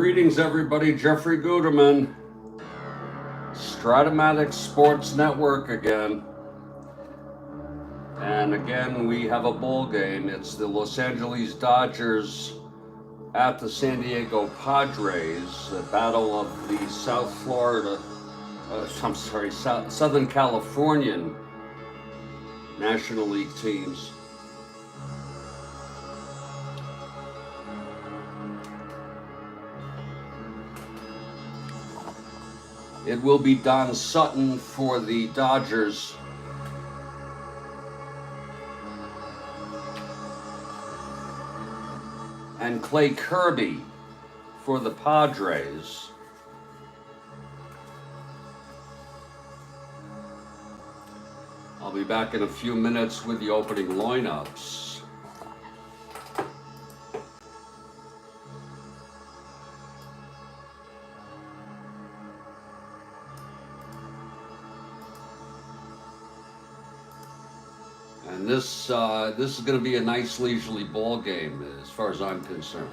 Greetings, everybody. Jeffrey Guterman, Strat-O-Matic Sports Network again. And again, we have a ball game. It's the Los Angeles Dodgers at the San Diego Padres, the battle of the Southern Californian National League teams. It will be Don Sutton for the Dodgers. And Clay Kirby for the Padres. I'll be back in a few minutes with the opening lineups. And this is going to be a nice leisurely ball game as far as I'm concerned.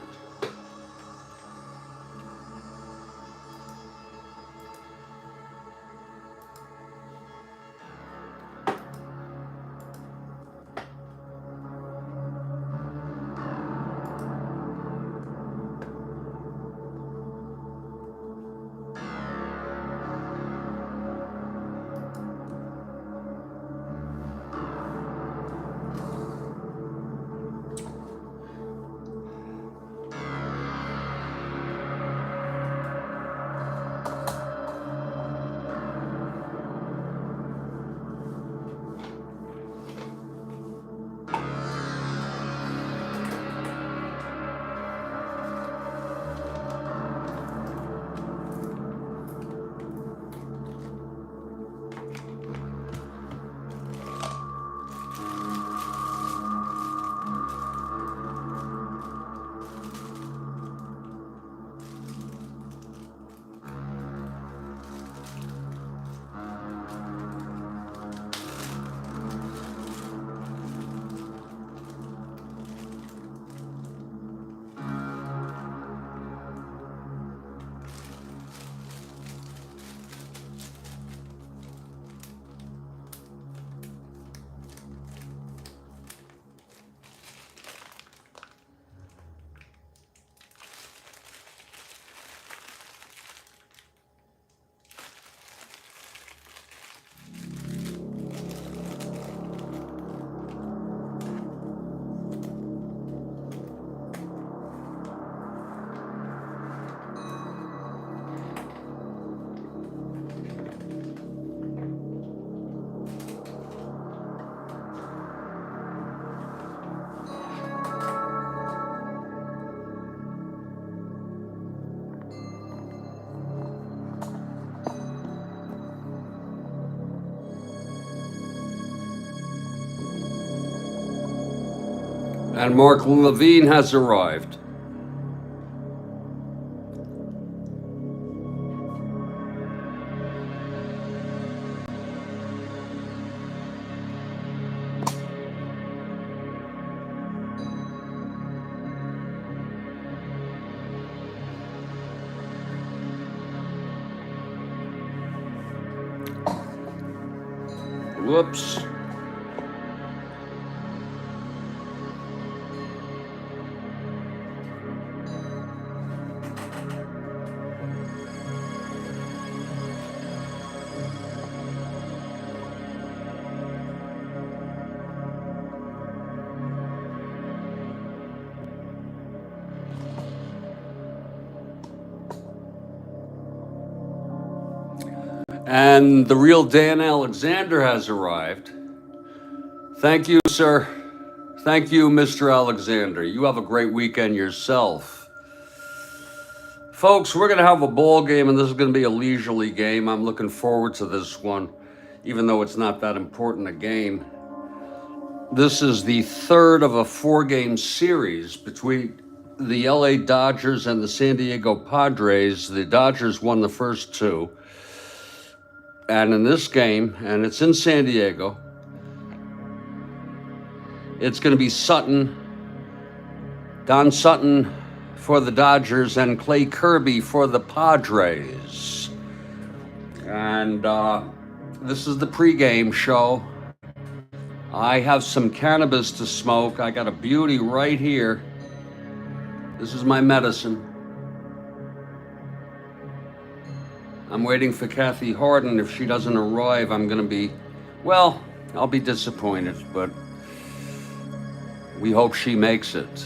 And Mark Levine has arrived. Whoops. And the real Dan Alexander has arrived. Thank you, sir. Thank you, Mr. Alexander. You have a great weekend yourself. Folks, we're going to have a ball game, and this is going to be a leisurely game. I'm looking forward to this one, even though it's not that important a game. This is the third of a four-game series between the LA Dodgers and the San Diego Padres. The Dodgers won the first two. And in this game, and it's in San Diego, it's going to be Sutton, Don Sutton for the Dodgers and Clay Kirby for the Padres. And this is the pregame show. I have some cannabis to smoke. I got a beauty right here. This is my medicine. I'm waiting for Kathy Harden. If she doesn't arrive, I'm going to be, well, I'll be disappointed, but we hope she makes it.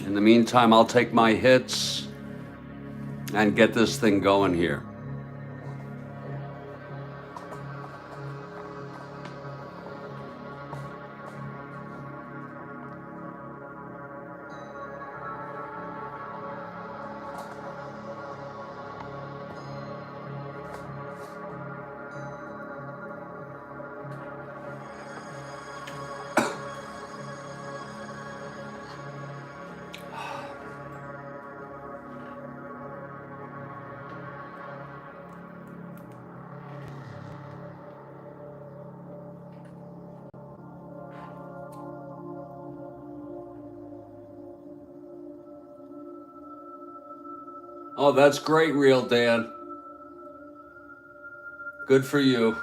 In the meantime, I'll take my hits and get this thing going here. Oh, that's great, Real Dan. Good for you.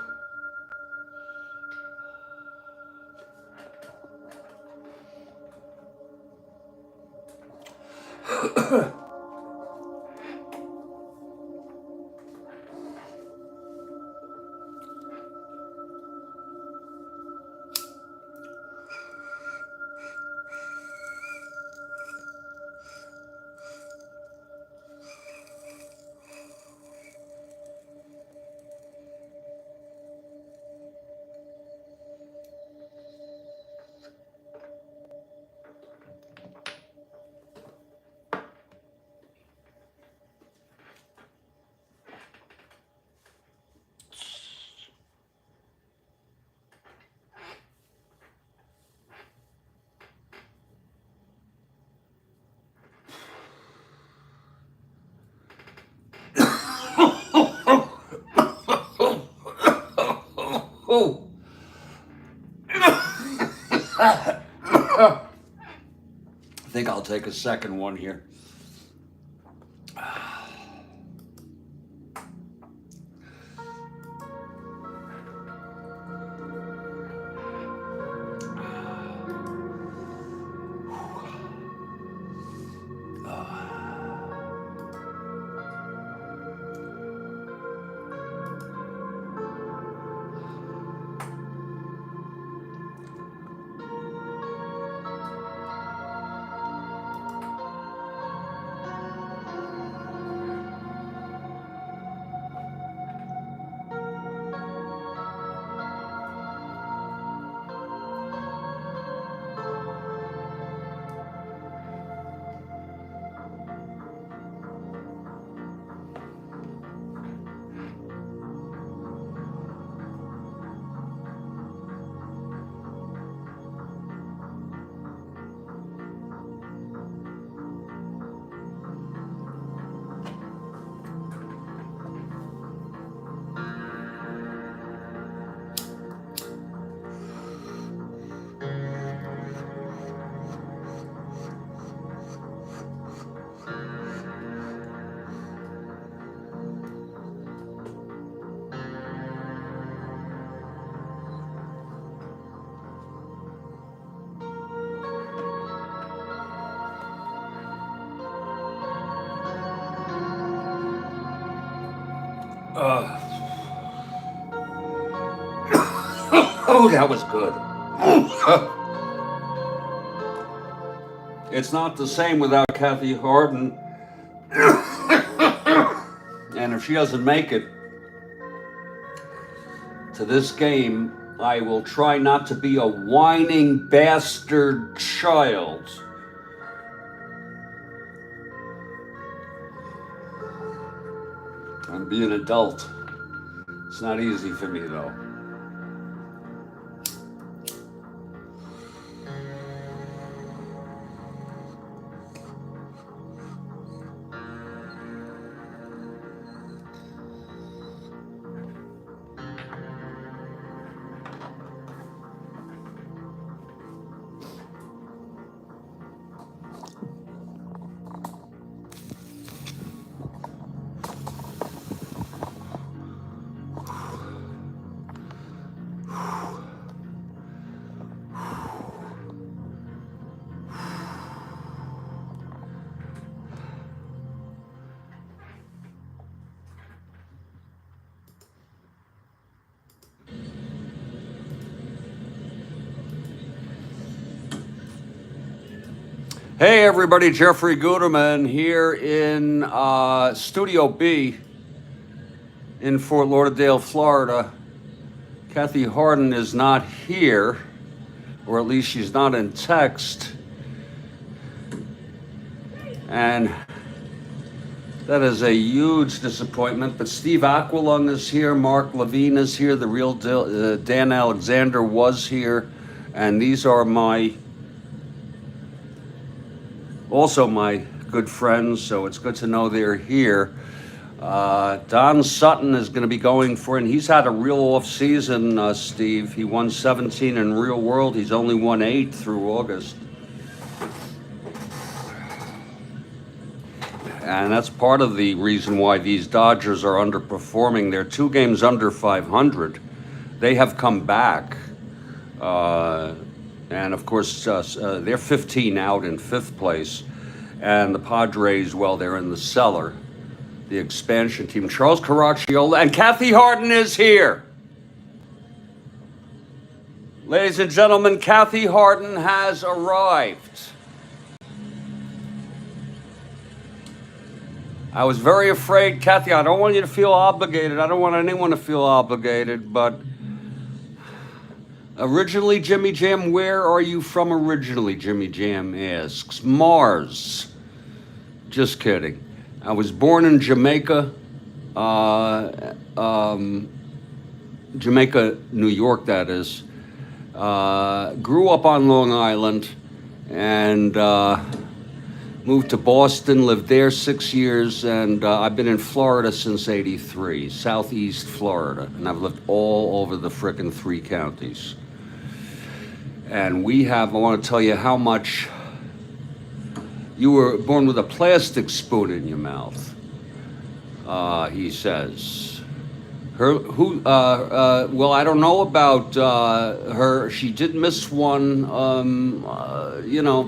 Oh. I think I'll take a second one here. Oh, that was good. It's not the same without Kathy Harden. And if she doesn't make it to this game, I will try not to be a whining bastard child. I'm being an adult. It's not easy for me, though. Hey everybody, Jeffrey Guterman here in Studio B in Fort Lauderdale, Florida. Kathy Harden is not here, or at least she's not in text. And that is a huge disappointment, but Steve Aquilung is here, Mark Levine is here, the real deal, Dan Alexander was here, and these are also my good friends, so it's good to know they're here. Don Sutton is going to be going for, and he's had a real off season, Steve. He won 17 in real world. He's only won 8 through August. And that's part of the reason why these Dodgers are underperforming. They're 2 games under 500. They have come back. And of course, they're 15 out in 5th place. And the Padres, well, they're in the cellar. The expansion team. Charles Caracciolo and Kathy Harden is here. Ladies and gentlemen, Kathy Harden has arrived. I was very afraid, Kathy, I don't want you to feel obligated. I don't want anyone to feel obligated, but originally, Jimmy Jam, where are you from originally, Jimmy Jam asks. Mars. Just kidding. I was born in Jamaica, Jamaica, New York, that is. Grew up on Long Island and moved to Boston, lived there 6 years, and I've been in Florida since '83, Southeast Florida, and I've lived all over the frickin' 3 counties. And I want to tell you how much you were born with a plastic spoon in your mouth, he says. Well, I don't know about her. She did miss one,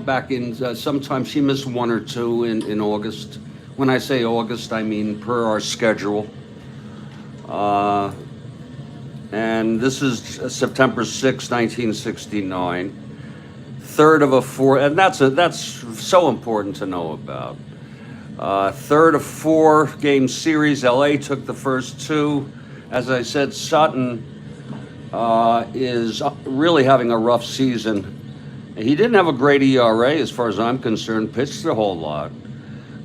back in, sometime she missed 1 or 2 in August. When I say August, I mean per our schedule. And this is September 6, 1969. 3rd of a 4, and that's so important to know about. 3rd of 4 game series. LA took the first 2. As I said, Sutton is really having a rough season. He didn't have a great ERA as far as I'm concerned, pitched a whole lot.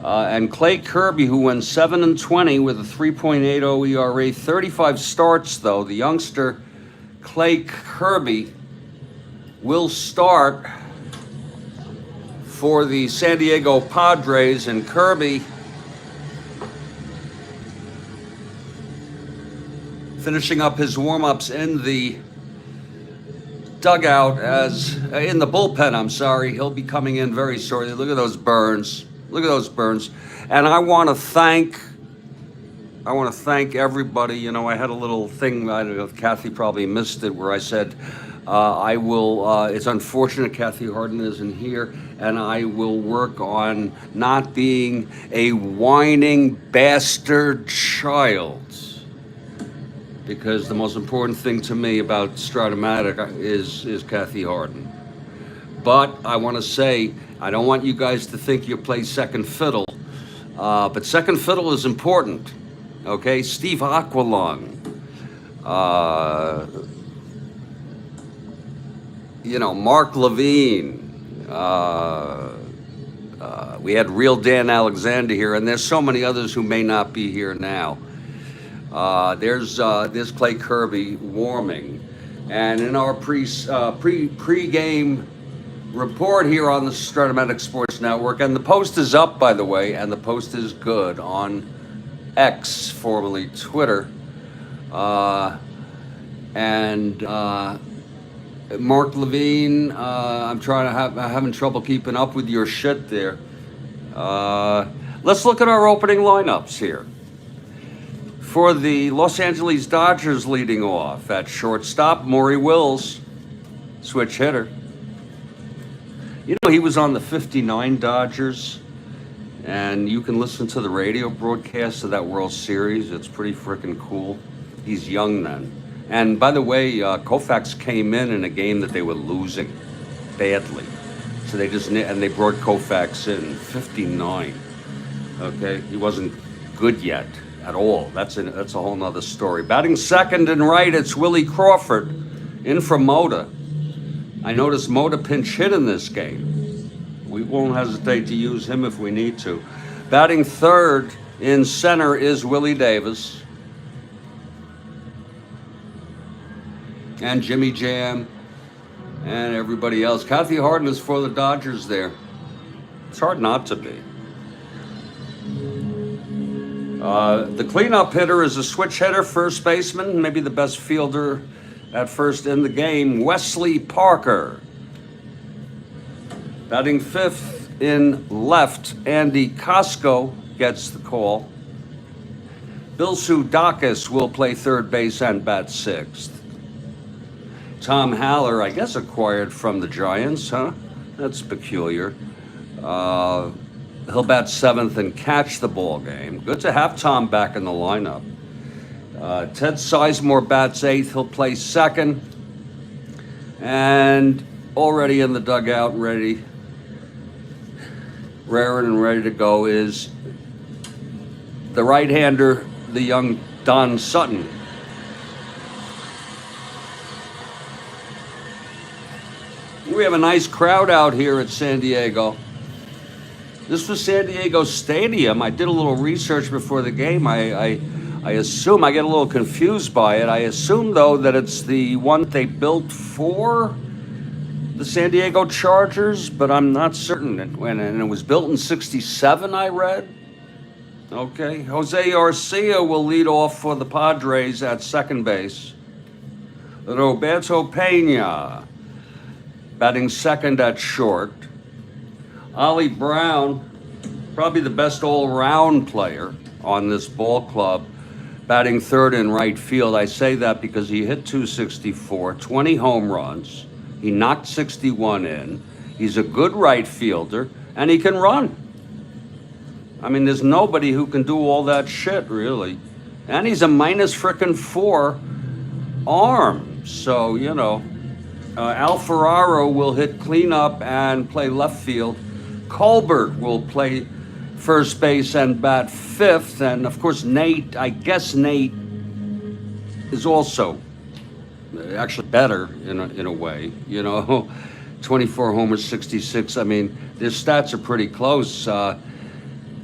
And Clay Kirby, who went 7-20 with a 3.80 ERA, 35 starts though. The youngster Clay Kirby will start for the San Diego Padres, and Kirby finishing up his warm-ups in the dugout in the bullpen, I'm sorry. He'll be coming in very shortly. Look at those burns. Look at those burns. And I want to thank everybody. I had a little thing, I don't know if Kathy probably missed it, where I said, it's unfortunate Kathy Harden isn't here, and I will work on not being a whining bastard child. Because the most important thing to me about Strat-O-Matic is Kathy Harden. But I want to say, I don't want you guys to think you play second fiddle, but second fiddle is important, okay? Steve Aquilung, Mark Levine, we had real Dan Alexander here, and there's so many others who may not be here now. There's Clay Kirby warming, and in our pre-game report here on the Strat-O-Matic Sports Network, and the post is up, by the way, and the post is good on X, formerly Twitter, and Mark Levine, I'm having trouble keeping up with your shit there. Let's look at our opening lineups here. For the Los Angeles Dodgers, leading off at shortstop, Maury Wills, switch hitter. He was on the 59 Dodgers, and you can listen to the radio broadcast of that World Series. It's pretty freaking cool. He's young then. And by the way, Koufax came in a game that they were losing badly. So they brought Koufax in 59. Okay, he wasn't good yet at all. That's a whole nother story. Batting second and right, it's Willie Crawford in for Mota. I noticed Mota pinch hit in this game. We won't hesitate to use him if we need to. Batting third in center is Willie Davis. And Jimmy Jam and everybody else. Kathy Harden is for the Dodgers there. It's hard not to be. The cleanup hitter is a switch hitter, first baseman, maybe the best fielder at first in the game, Wesley Parker. Batting fifth in left, Andy Costco gets the call. Bill Sudakis will play third base and bat sixth. Tom Haller, I guess acquired from the Giants, huh? That's peculiar. He'll bat seventh and catch the ball game. Good to have Tom back in the lineup. Ted Sizemore bats eighth. He'll play second. And already in the dugout, raring and ready to go is the right-hander, the young Don Sutton. We have a nice crowd out here at San Diego. This was San Diego Stadium. I did a little research before the game. I assume, I get a little confused by it. I assume, though, that it's the one they built for the San Diego Chargers, but I'm not certain. And it was built in '67, I read. Okay. Jose Arcia will lead off for the Padres at second base. Roberto Pena batting second at short. Ollie Brown, probably the best all-around player on this ball club, batting third in right field. I say that because he hit .264, 20 home runs. He knocked 61 in. He's a good right fielder, and he can run. I mean, there's nobody who can do all that shit, really. And he's a minus frickin' 4 arm. So, you know, Al Ferraro will hit cleanup and play left field. Colbert will play first base and bat fifth. And, of course, Nate, I guess Nate is also actually better in a way, you know. 24 homers, 66. I mean, their stats are pretty close. And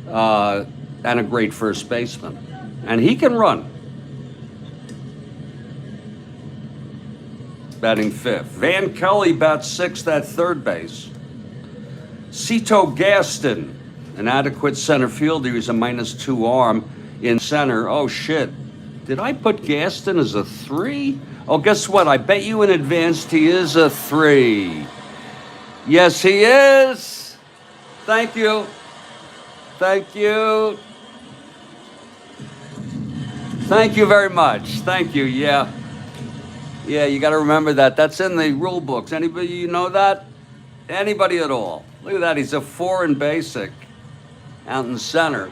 a great first baseman. And he can run. Batting fifth. Van Kelly bats sixth at third base. Cito Gaston, an adequate center fielder. He's a -2 arm in center. Oh, shit. Did I put Gaston as a 3? Oh, guess what? I bet you in advance he is a 3. Yes, he is. Thank you. Thank you. Thank you very much. Thank you. Yeah. Yeah, you got to remember that. That's in the rule books. Anybody you know that? Anybody at all? Look at that. He's a 4 in basic out in center.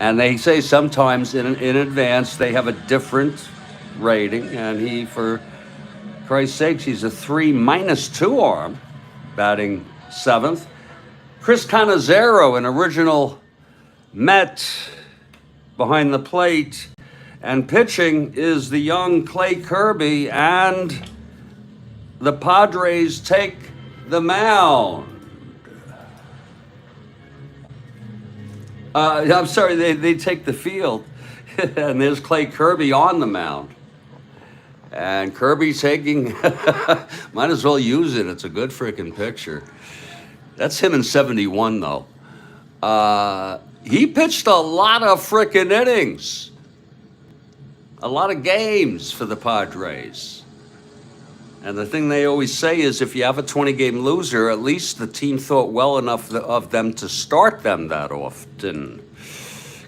And they say sometimes in advance they have a different rating. And he, for Christ's sakes, he's a 3 -2 arm, batting seventh. Chris Cannizzaro, an original Met behind the plate, and pitching is the young Clay Kirby, and the Padres take the mound. I'm sorry, they take the field, and there's Clay Kirby on the mound. And Kirby taking, might as well use it. It's a good freaking picture. That's him in '71, though. He pitched a lot of freaking innings. A lot of games for the Padres. And the thing they always say is if you have a 20-game loser, at least the team thought well enough of them to start them that often.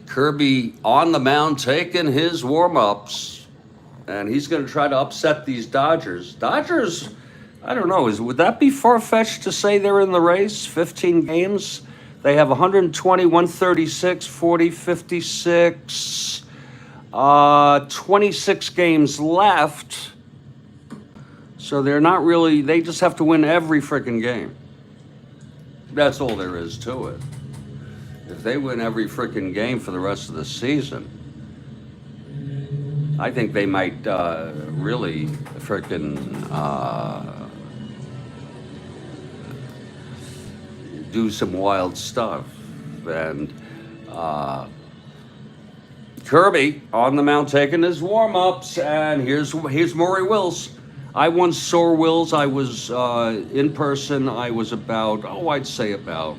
Kirby on the mound taking his warm-ups. And he's going to try to upset these Dodgers. Dodgers, I don't know, would that be far-fetched to say they're in the race? 15 games? They have 120, 136, 40, 56, 26 games left. So they're not really, they just have to win every freaking game. That's all there is to it. If they win every freaking game for the rest of the season, I think they might really freaking do some wild stuff. And Kirby on the mound taking his warm-ups, and here's Maury Wills. I once saw Wills. I was in person. I was about, I'd say about,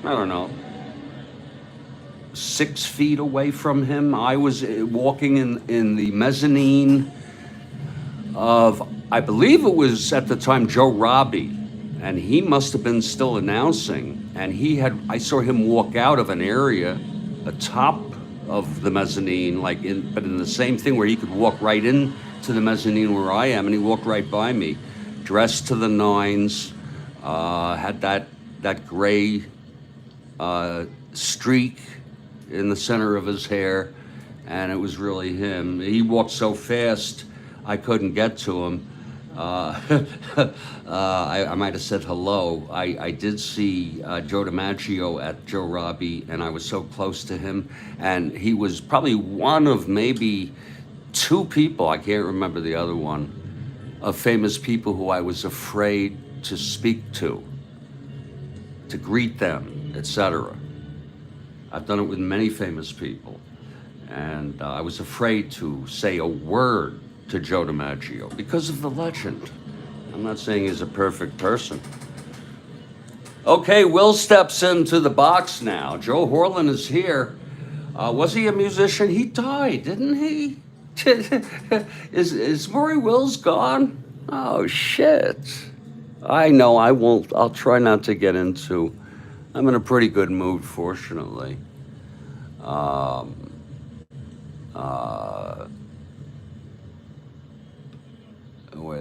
I don't know, 6 feet away from him. I was walking in the mezzanine of, I believe it was at the time Joe Robbie, and he must have been still announcing. And I saw him walk out of an area atop of the mezzanine, but in the same thing where he could walk right in to the mezzanine where I am, and he walked right by me, dressed to the nines, had that gray streak in the center of his hair, and it was really him. He walked so fast, I couldn't get to him. I might have said hello. I did see Joe DiMaggio at Joe Robbie, and I was so close to him, and he was probably one of maybe 2 people, I can't remember the other one, of famous people who I was afraid to speak to greet them, etc. I've done it with many famous people, and I was afraid to say a word to Joe DiMaggio because of the legend. I'm not saying he's a perfect person. Okay, Will steps into the box now. Joe Horlin is here. Was he a musician? He died, didn't he? Is Maury Wills gone? Oh, shit. I know, I won't. I'll try not to get into. I'm in a pretty good mood, fortunately. Where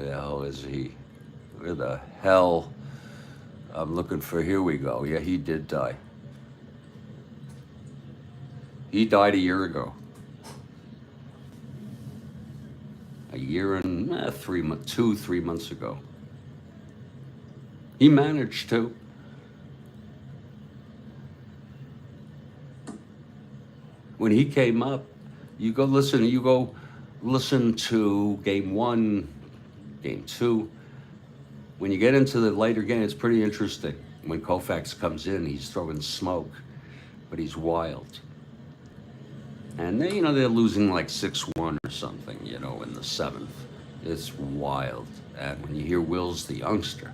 the hell is he? Where the hell? I'm looking for, here we go. Yeah, he did die. He died a year ago. A year and 3 months ago. He managed to. When he came up, you go listen to game 1, game 2. When you get into the later game, it's pretty interesting. When Koufax comes in, he's throwing smoke, but he's wild. And they, they're losing like 6-1 or something, in the 7th. It's wild. And when you hear Wills, the youngster,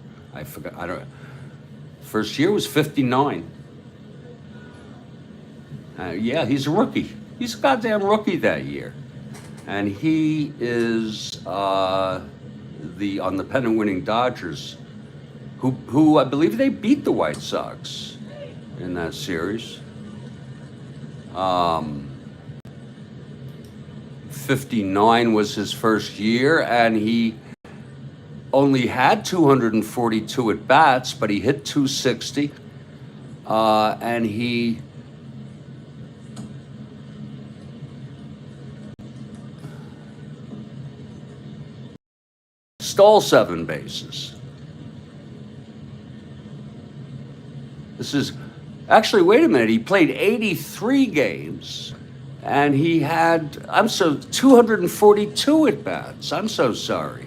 first year was 59. Yeah, he's a rookie. He's a goddamn rookie that year. And he is on the pennant-winning Dodgers, who I believe they beat the White Sox in that series. 59 was his first year, and he only had 242 at-bats, but he hit 260, and he stole 7 bases. This is, actually, wait a minute, he played 83 games, and he had, 242 at-bats. I'm so sorry.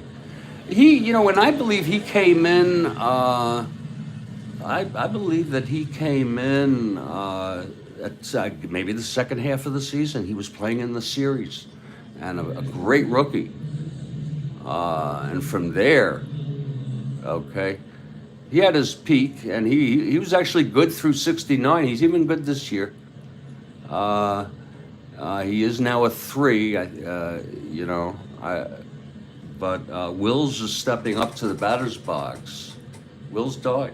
He, and I believe he came in, I believe that he came in at maybe the second half of the season. He was playing in the series, and a great rookie. And from there, okay, he had his peak, and he was actually good through 69. He's even good this year. He is now a 3, but Wills is stepping up to the batter's box. Wills died.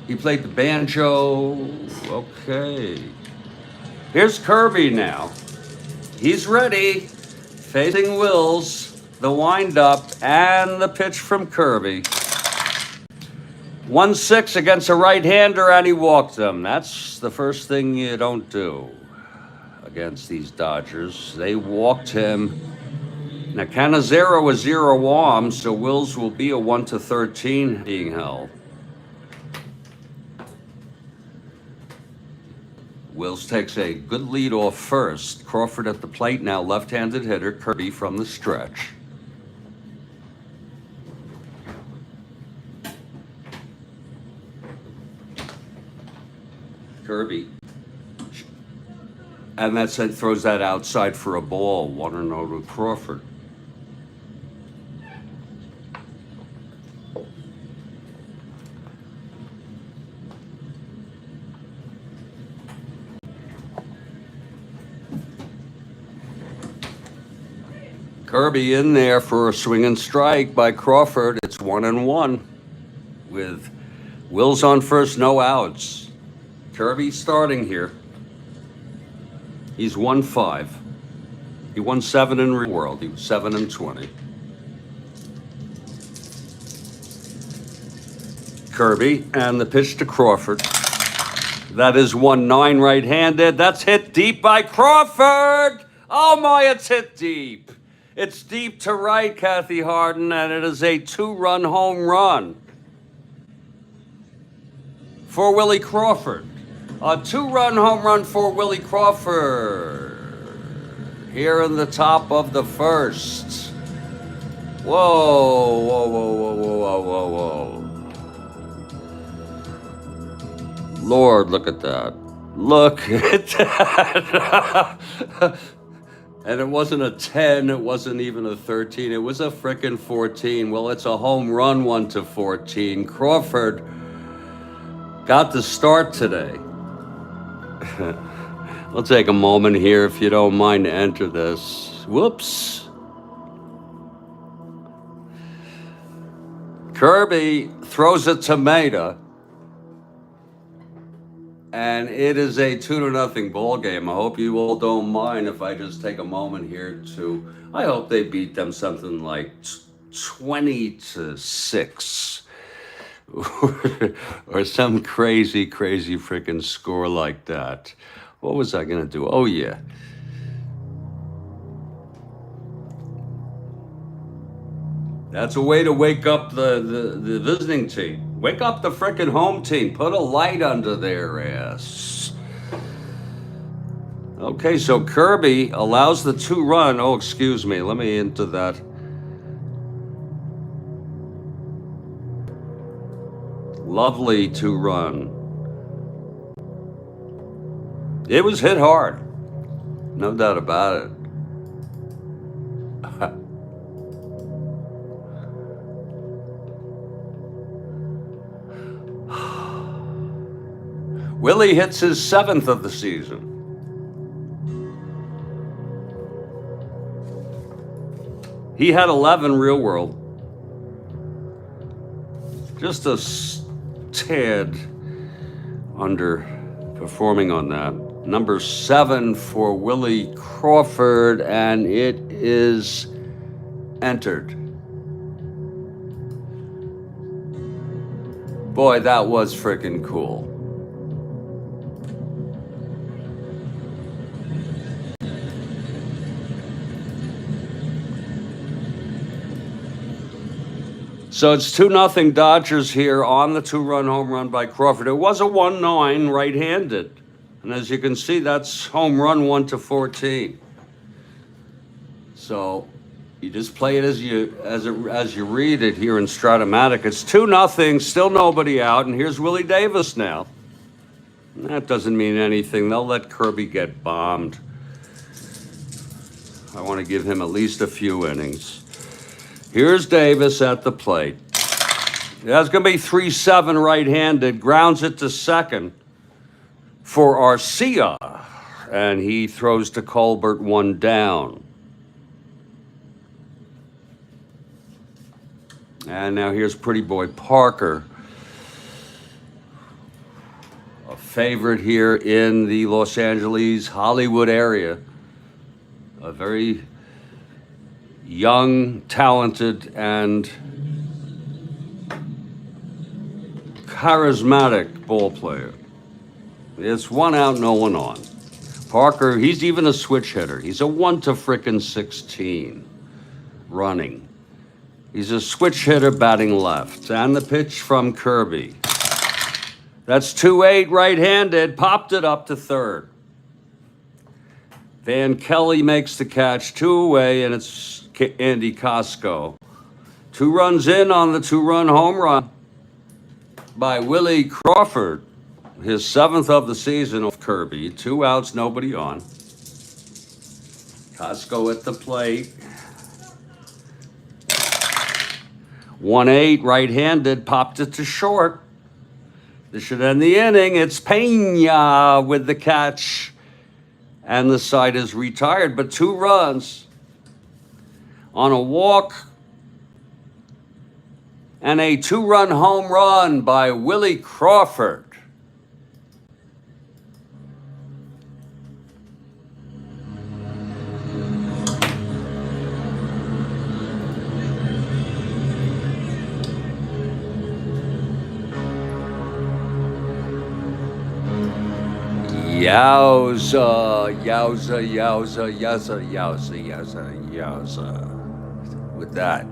He played the banjo. Okay. Here's Kirby now. He's ready. Facing Wills, the windup, and the pitch from Kirby. 1-6 against a right-hander, and he walked him. That's the first thing you don't do against these Dodgers. They walked him Now Canizero is 0 arms, so Wills will be a 1-13 being held. Wills takes a good lead off first. Crawford at the plate now, left-handed hitter. Kirby from the stretch. Kirby. And that throws that outside for a ball. 1-0 to Crawford. Kirby in there for a swing and strike by Crawford. It's 1-1 with Wills on first, no outs. Kirby starting here. He's 1-5. He won 7 in real world. He was 7-20. Kirby and the pitch to Crawford. That is 1-9 right-handed. That's hit deep by Crawford. Oh my, it's hit deep. It's deep to right, Kathy Harden, and it is a 2-run home run for Willie Crawford. A 2-run home run for Willie Crawford here in the top of the first. Whoa, whoa, whoa, whoa, whoa, whoa, whoa. Lord, look at that. Look at that. And it wasn't a 10, it wasn't even a 13, it was a frickin' 14. Well, it's a home run 1-14. Crawford got the start today. We'll take a moment here, if you don't mind, to enter this. Whoops. Kirby throws a tomato. And it is a 2-0 ball game. I hope you all don't mind if I just take a moment here to, I hope they beat them something like 20-6. Or some crazy, crazy freaking score like that. What was I gonna do? Oh yeah. That's a way to wake up the visiting team. Wake up the frickin' home team. Put a light under their ass. Okay, so Kirby allows the 2-run. Oh, excuse me. Let me into that. Lovely 2-run. It was hit hard. No doubt about it. Willie hits his 7th of the season. He had 11 real world. Just a tad underperforming on that. Number 7 for Willie Crawford, and it is entered. Boy, that was freaking cool. So it's 2-0 Dodgers here on the 2-run home run by Crawford. It was a 1-9 right-handed. And as you can see, that's home run 1-14. So you just play it as you read it here in Strat-O-Matic. It's 2-0, still nobody out, and here's Willie Davis now. That doesn't mean anything. They'll let Kirby get bombed. I want to give him at least a few innings. Here's Davis at the plate. That's going to be 3-7 right-handed. Grounds it to second for Arcia. And he throws to Colbert, 1 down. And now here's Pretty Boy Parker. A favorite here in the Los Angeles, Hollywood area. A very young, talented, and charismatic ball player. It's 1 out, no one on. Parker, he's even a switch hitter. He's a 1-16. running. He's a switch hitter batting left. And the pitch from Kirby. That's 2-8 right-handed, popped it up to third. Van Kelly makes the catch, 2 away, and it's Andy Costco. 2 runs in on the 2-run home run by Willie Crawford. His 7th of the season of Kirby. 2 outs, nobody on. Costco at the plate. 1-8 right-handed, popped it to short. This should end the inning. It's Pena with the catch. And the side is retired, but 2 runs on a walk and a 2-run home run by Willie Crawford. Yowza, yowza, yowza, yowza, yowza, yowza, yowza. With that.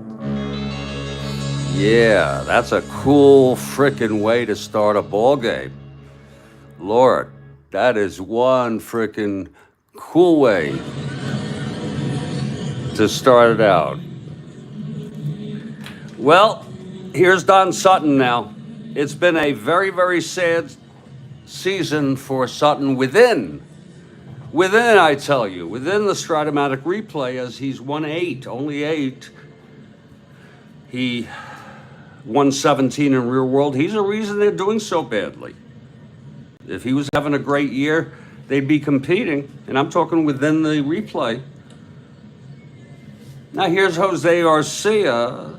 Yeah, that's a cool frickin' way to start a ball game. Lord, that is one frickin' cool way to start it out. Well, here's Don Sutton now. It's been a very, very sad season for Sutton within, I tell you, within the Strat-O-Matic replay, as he's won 8, only 8. He won 17 in real world. He's a reason they're doing so badly. If he was having a great year, they'd be competing, and I'm talking within the replay. Now here's Jose Arcia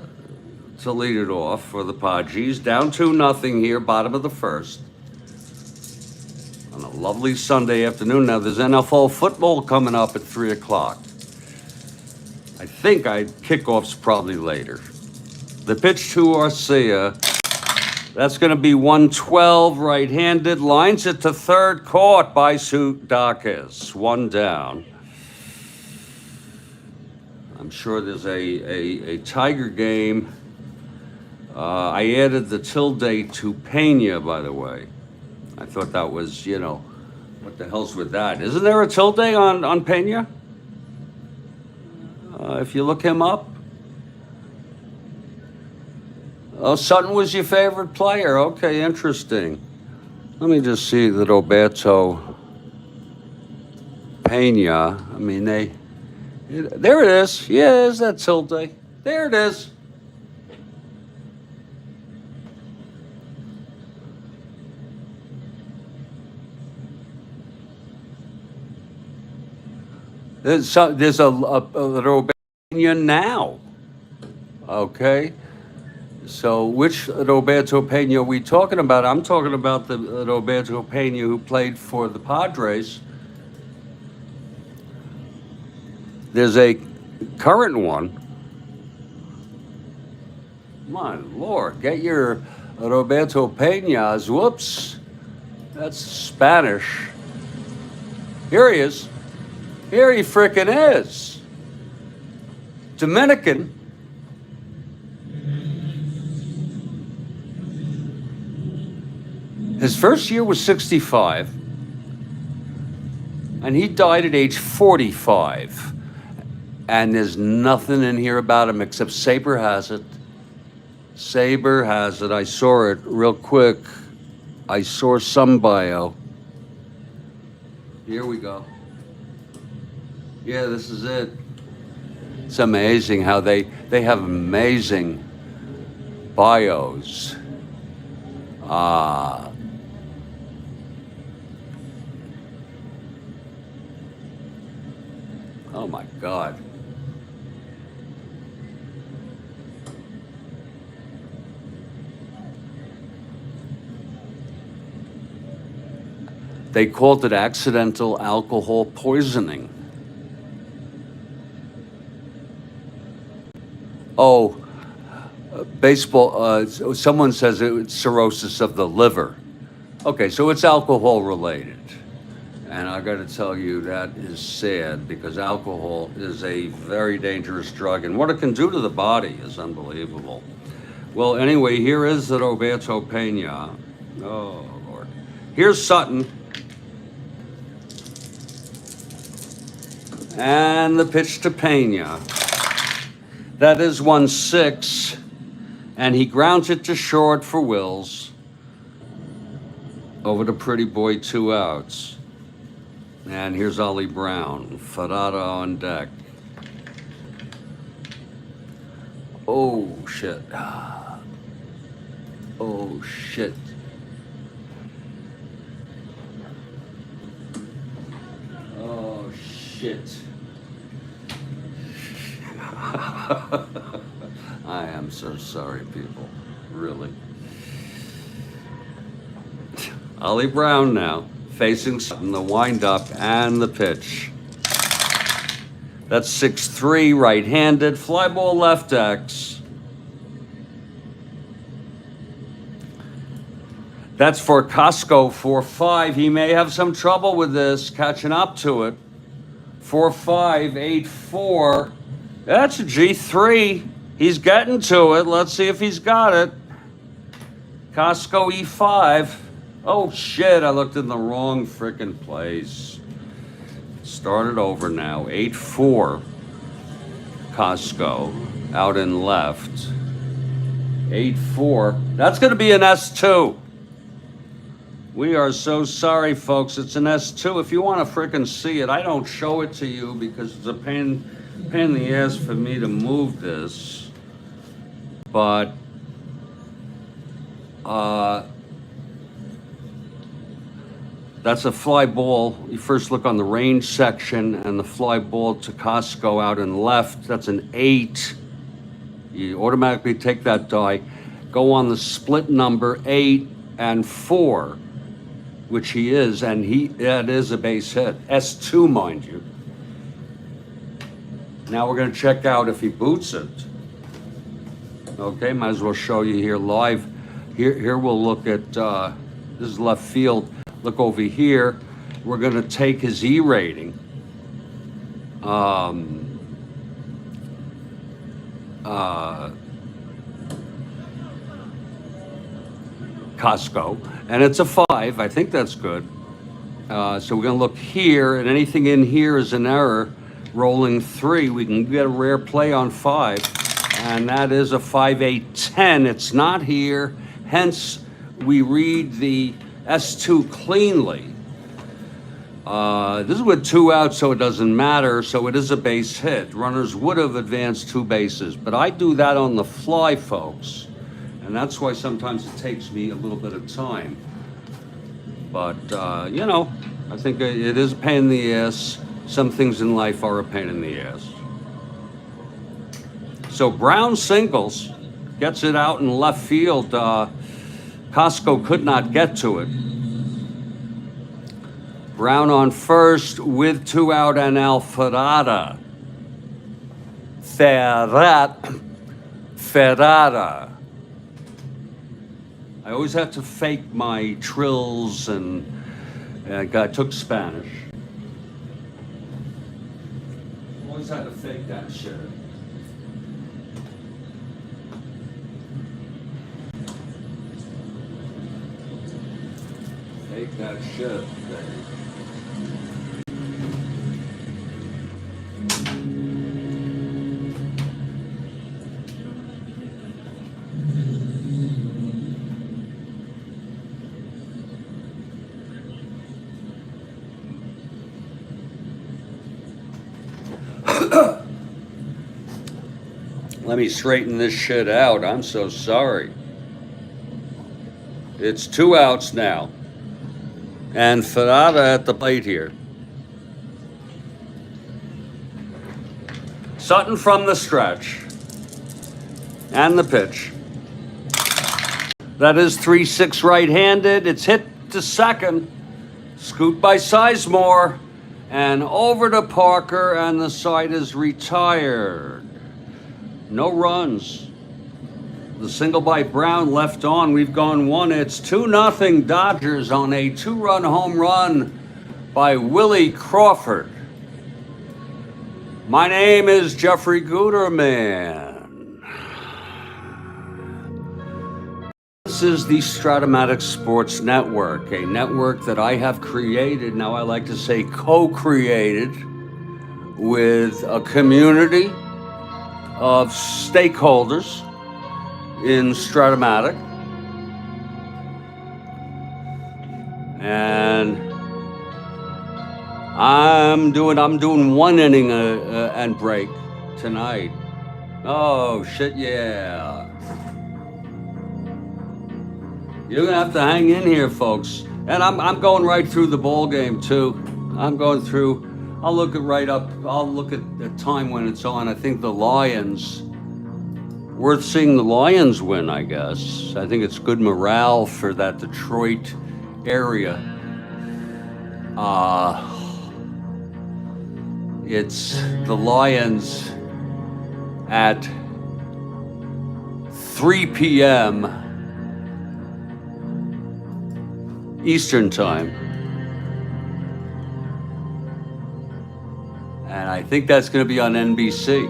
to lead it off for the Padres. Down 2-0 here, bottom of the first. On a lovely Sunday afternoon. Now, there's NFL football coming up at 3 o'clock. I think kickoff's probably later. The pitch to Arcia. That's going to be 112 right-handed. Lines it to third. Caught by Sudakis. 1 down. I'm sure there's a Tiger game. I added the tilde to Pena, by the way. I thought that was, what the hell's with that? Isn't there a tilde on Pena? If you look him up. Oh, Sutton was your favorite player. Okay, interesting. Let me just see that Roberto Pena. I mean, there it is. Yeah, there's that tilde. There it is. There's a Roberto Pena now. Okay. So which Roberto Pena are we talking about? I'm talking about the Roberto Pena who played for the Padres. There's a current one. My Lord, get your Roberto Penas. Whoops. That's Spanish. Here he is. Here he frickin' is. Dominican. His first year was 65, and he died at age 45. And there's nothing in here about him except Saber has it. Saber has it. I saw it real quick. I saw some bio. Here we go. Yeah, this is it. It's amazing how they have amazing bios. Oh my God. They called it accidental alcohol poisoning. Oh, baseball, someone says it's cirrhosis of the liver. Okay, so it's alcohol related. And I got to tell you, that is sad because alcohol is a very dangerous drug, and what it can do to the body is unbelievable. Well, anyway, here is the Roberto Pena. Oh, Lord. Here's Sutton. And the pitch to Pena. That is 1-6. And he grounds it to short for Wills. Over to Pretty Boy, 2 outs. And here's Ollie Brown. Ferrara on deck. Oh, shit. Oh, shit. Oh, shit. I am so sorry, people. Really. Ollie Brown now, facing Sutton, the windup and the pitch. That's 6-3, right-handed, fly ball left X. That's for Costco, 4-5. He may have some trouble with this, catching up to it. 4-5, 8-4. That's a G3. He's getting to it. Let's see if he's got it. Costco E5. Oh, shit, I looked in the wrong frickin' place. Started over now. 8-4. Costco out and left. 8-4. That's going to be an S2. We are so sorry, folks. It's an S2. If you want to frickin' see it, I don't show it to you because it's a pain in the ass for me to move this. But that's a fly ball. You first look on the range section and the fly ball to Costco out and left. That's an 8. You automatically take that die. Go on the split number 8 and 4, which he is, and that is a base hit. S2, mind you. Now we're going to check out if he boots it. Okay, might as well show you here live. Here we'll look at, this is left field. Look over here. We're going to take his E rating. Costco, and it's a 5. I think that's good. So we're going to look here, and anything in here is an error. Rolling 3, we can get a rare play on 5, and that is a 5-8-10. It's not here, hence we read the S2 cleanly. This is with 2 outs, so it doesn't matter, so it is a base hit. Runners would have advanced 2 bases, but I do that on the fly, folks, and that's why sometimes it takes me a little bit of time. But, you know, I think it is a pain in the ass. Some things in life are a pain in the ass. So Brown singles, gets it out in left field. Costco could not get to it. Brown on first with 2 out and Alferrada. Ferrara. I always have to fake my trills, and I took Spanish. Always had to fake that shit. Fake that shit. Let me straighten this shit out. I'm so sorry. It's 2 outs now. And Ferrara at the plate here. Sutton from the stretch. And the pitch. That is 3-6 right-handed. It's hit to second. Scoot by Sizemore. And over to Parker, and the side is retired. No runs. The single by Brown left on. We've gone 1. It's 2-0 Dodgers on a 2-run home run by Willie Crawford. My name is Jeffrey Guterman. This is the Strat-O-Matic Sports Network, a network that I have created, now I like to say co-created, with a community of stakeholders in Strat-O-Matic. And I'm doing one inning and break tonight. Oh shit, yeah. You're gonna have to hang in here, folks. And I'm going right through the ball game too. I'm going through. I'll look at the time when it's on. I think the Lions. Worth seeing the Lions win, I guess. I think it's good morale for that Detroit area. It's the Lions at 3 p.m. Eastern Time. And I think that's going to be on NBC.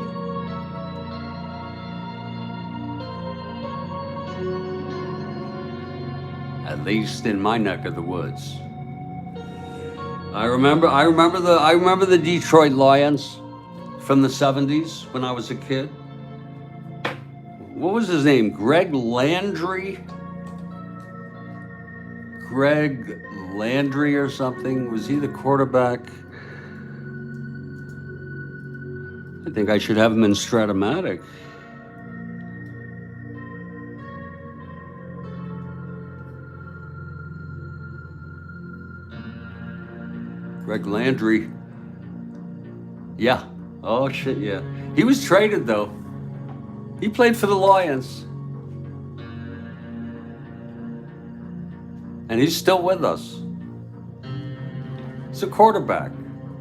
At least in my neck of the woods. I remember the Detroit Lions from the 70s when I was a kid. What was his name? Greg Landry or something? Was he the quarterback? I think I should have him in Strat-O-Matic. Greg Landry. Yeah. Oh, shit, yeah. He was traded, though. He played for the Lions. And he's still with us. He's a quarterback.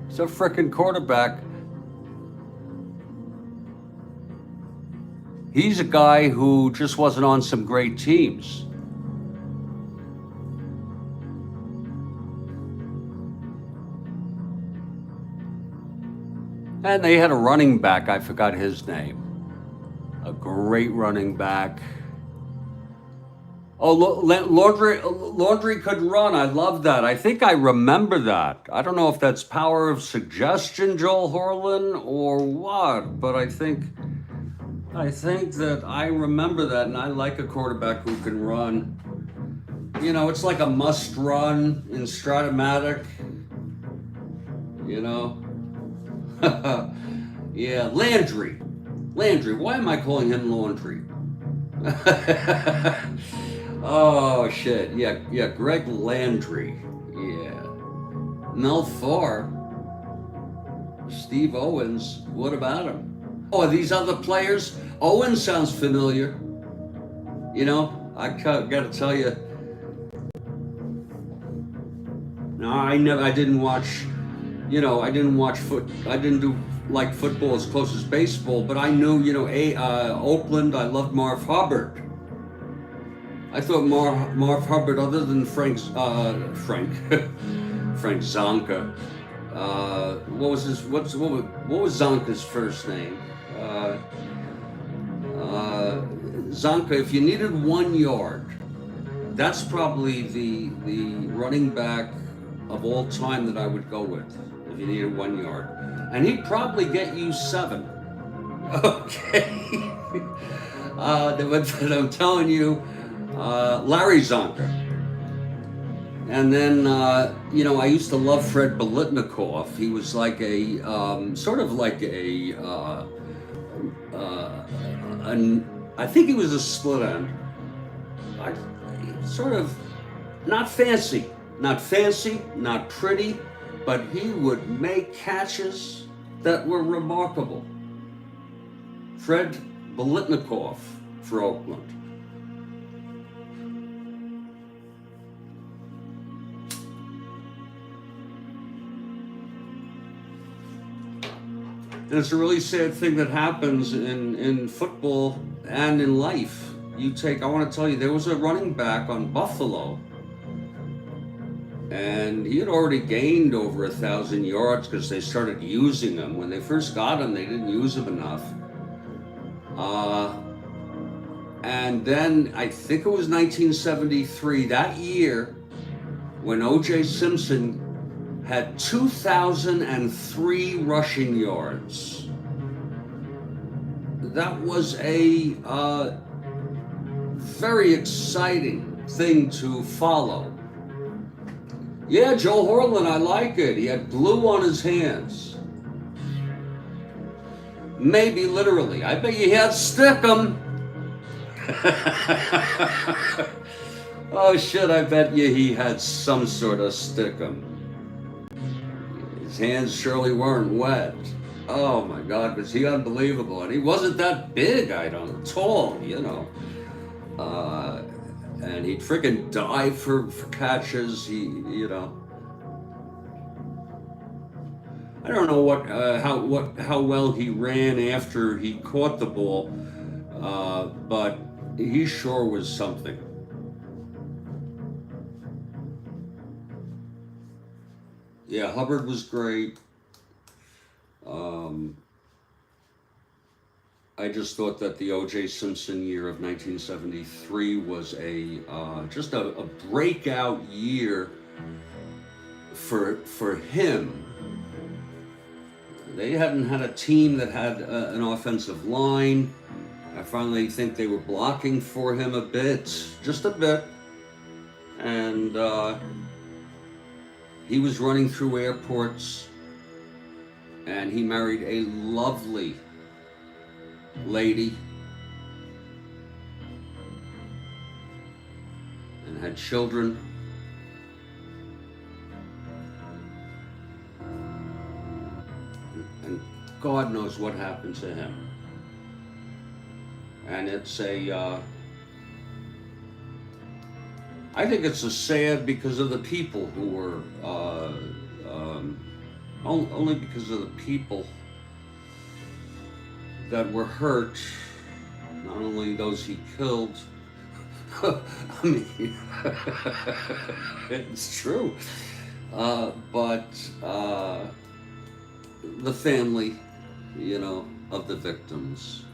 He's a frickin' quarterback. He's a guy who just wasn't on some great teams. And they had a running back, I forgot his name. A great running back. Oh, Laundry could run. I love that. I think I remember that. I don't know if that's power of suggestion, Joel Horlin, or what, but I think that I remember that, and I like a quarterback who can run. You know, it's like a must run in Strat-O-Matic. You know? Yeah, Landry. Why am I calling him Laundry? Oh shit. Yeah, Greg Landry. Yeah. Mel Farr. Steve Owens. What about him? Oh, are these other players? Owens sounds familiar. You know, I gotta tell you. No, I didn't watch. You know, I didn't do like football as close as baseball, but I knew, you know, Oakland, I loved Marv Hubbard. I thought Marv Hubbard, other than Frank Zonka, what was Zonka's first name? Zonka, if you needed 1 yard, that's probably the running back of all time that I would go with. If you needed 1 yard, and he'd probably get you 7. Okay. But I'm telling you, Larry Zonka. And then, you know, I used to love Fred Biletnikoff. He was like a, sort of like a, I think he was a split end. Sort of, not fancy, not pretty, but he would make catches that were remarkable. Fred Biletnikoff for Oakland. And it's a really sad thing that happens in football and in life. I want to tell you, there was a running back on Buffalo, And he had already gained over 1,000 yards because they started using him. When they first got him, they didn't use him enough. And then I think it was 1973, that year, when O.J. Simpson had 2,003 rushing yards. That was a very exciting thing to follow. Yeah, Joe Horland, I like it. He had glue on his hands. Maybe literally. I bet you he had stickum. Oh shit, I bet you he had some sort of stickum. His hands surely weren't wet. Oh my God, was he unbelievable. And he wasn't that big, tall, you know. And he'd freaking dive for catches, you know. I don't know how well he ran after he caught the ball, but he sure was something. Yeah, Hubbard was great. I just thought that the O.J. Simpson year of 1973 was just a breakout year for him. They hadn't had a team that had an offensive line. I finally think they were blocking for him a bit, just a bit. And he was running through airports, and he married a lovely lady and had children. And God knows what happened to him. And it's I think it's a sad because of the people who were, only because of the people that were hurt, not only those he killed. I mean, it's true, but the family, you know, of the victims.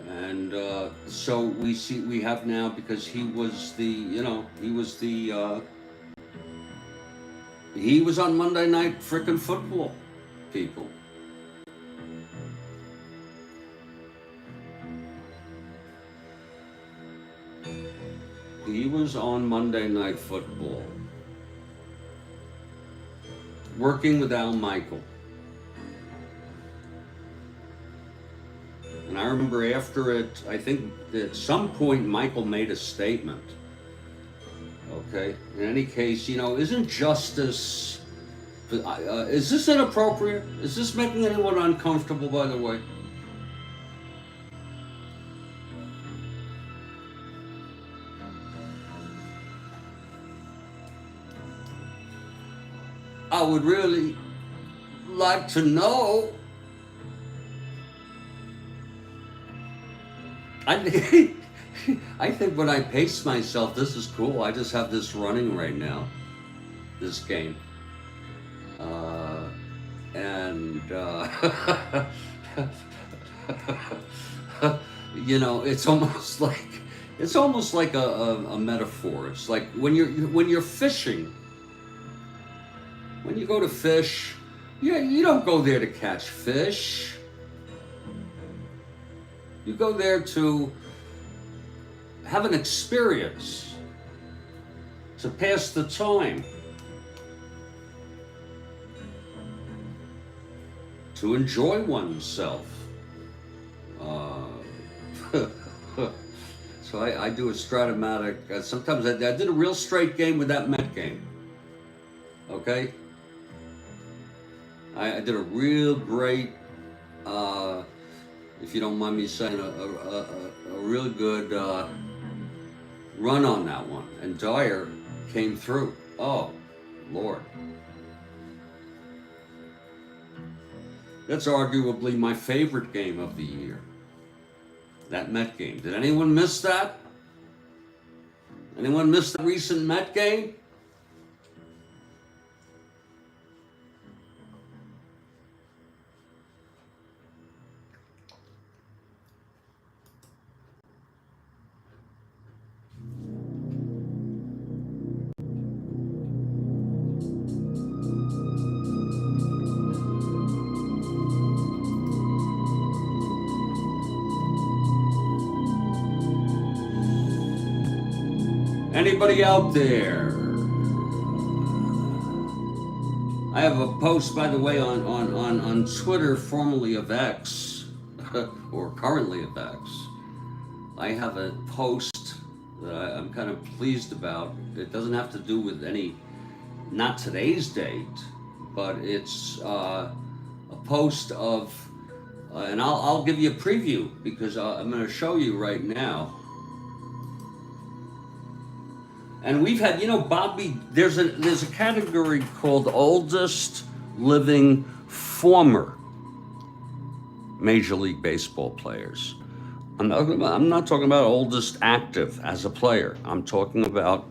And so we have now, because he was on Monday Night frickin' Football, people. He was on Monday Night Football, working with Al Michael. And I remember after it, I think at some point Michael made a statement. Okay. In any case, you know, isn't justice? Is this inappropriate? Is this making anyone uncomfortable? By the way. I would really like to know. I think when I pace myself, this is cool. I just have this running right now, this game. You know, it's almost like a metaphor. It's like when you're fishing. When you go to fish, you don't go there to catch fish. You go there to have an experience, to pass the time, to enjoy oneself. So I do a Strat-O-Matic. Sometimes I did a real straight game with that Met game. Okay? I did a real great, if you don't mind me saying, a real good run on that one. And Dyer came through. Oh, Lord. That's arguably my favorite game of the year. That Met game. Did anyone miss that? Anyone missed the recent Met game? Anybody out there? I have a post, by the way, on Twitter, formerly of X, or currently of X. I have a post that I'm kind of pleased about. It doesn't have to do with not today's date, but it's a post of, and I'll give you a preview because I'm going to show you right now. And we've had, Bobby, there's a category called oldest living former Major League Baseball players. I'm not talking about oldest active as a player. I'm talking about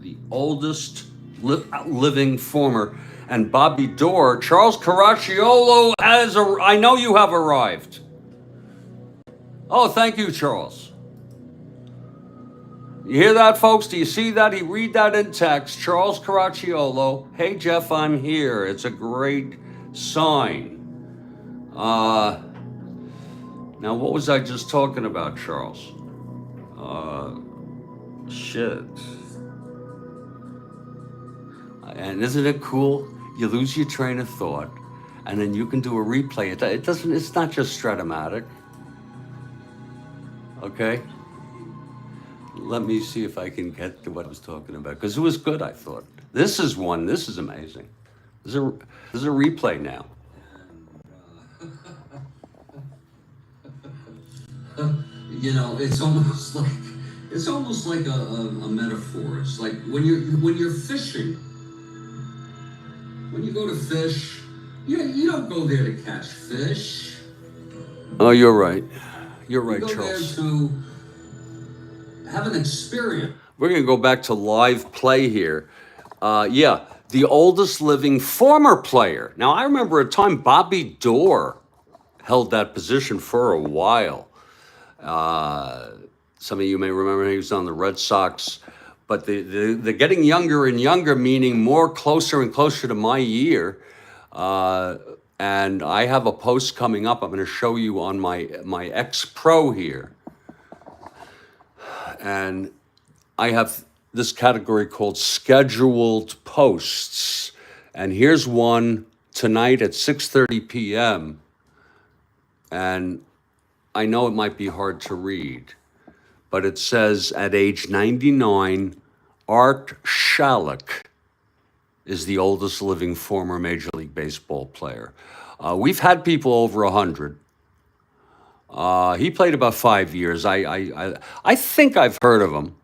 the oldest living former. And Bobby Doerr, Charles Caracciolo I know you have arrived. Oh, thank you, Charles. You hear that, folks? Do you see that? He read that in text. Charles Caracciolo. Hey, Jeff, I'm here. It's a great sign. Now, what was I just talking about, Charles? Shit. And isn't it cool? You lose your train of thought, and then you can do a replay. It's not just Strat-O-Matic. Okay? Let me see if I can get to what I was talking about, because it was good, I thought. This is amazing. There's a replay now. It's almost like a metaphor. It's like when you're fishing. When you go to fish, you don't go there to catch fish. Oh, you're right. You're right, Charles. There to have an experience. We're going to go back to live play here. The oldest living former player. Now, I remember a time Bobby Doerr held that position for a while. Some of you may remember he was on the Red Sox. But the getting younger and younger, meaning more closer and closer to my year. And I have a post coming up I'm going to show you on my X Pro here. And I have this category called scheduled posts. And here's one tonight at 6:30 p.m. And I know it might be hard to read, but it says at age 99, Art Shalek is the oldest living former Major League Baseball player. We've had people over 100. He played about 5 years. I think I've heard of him,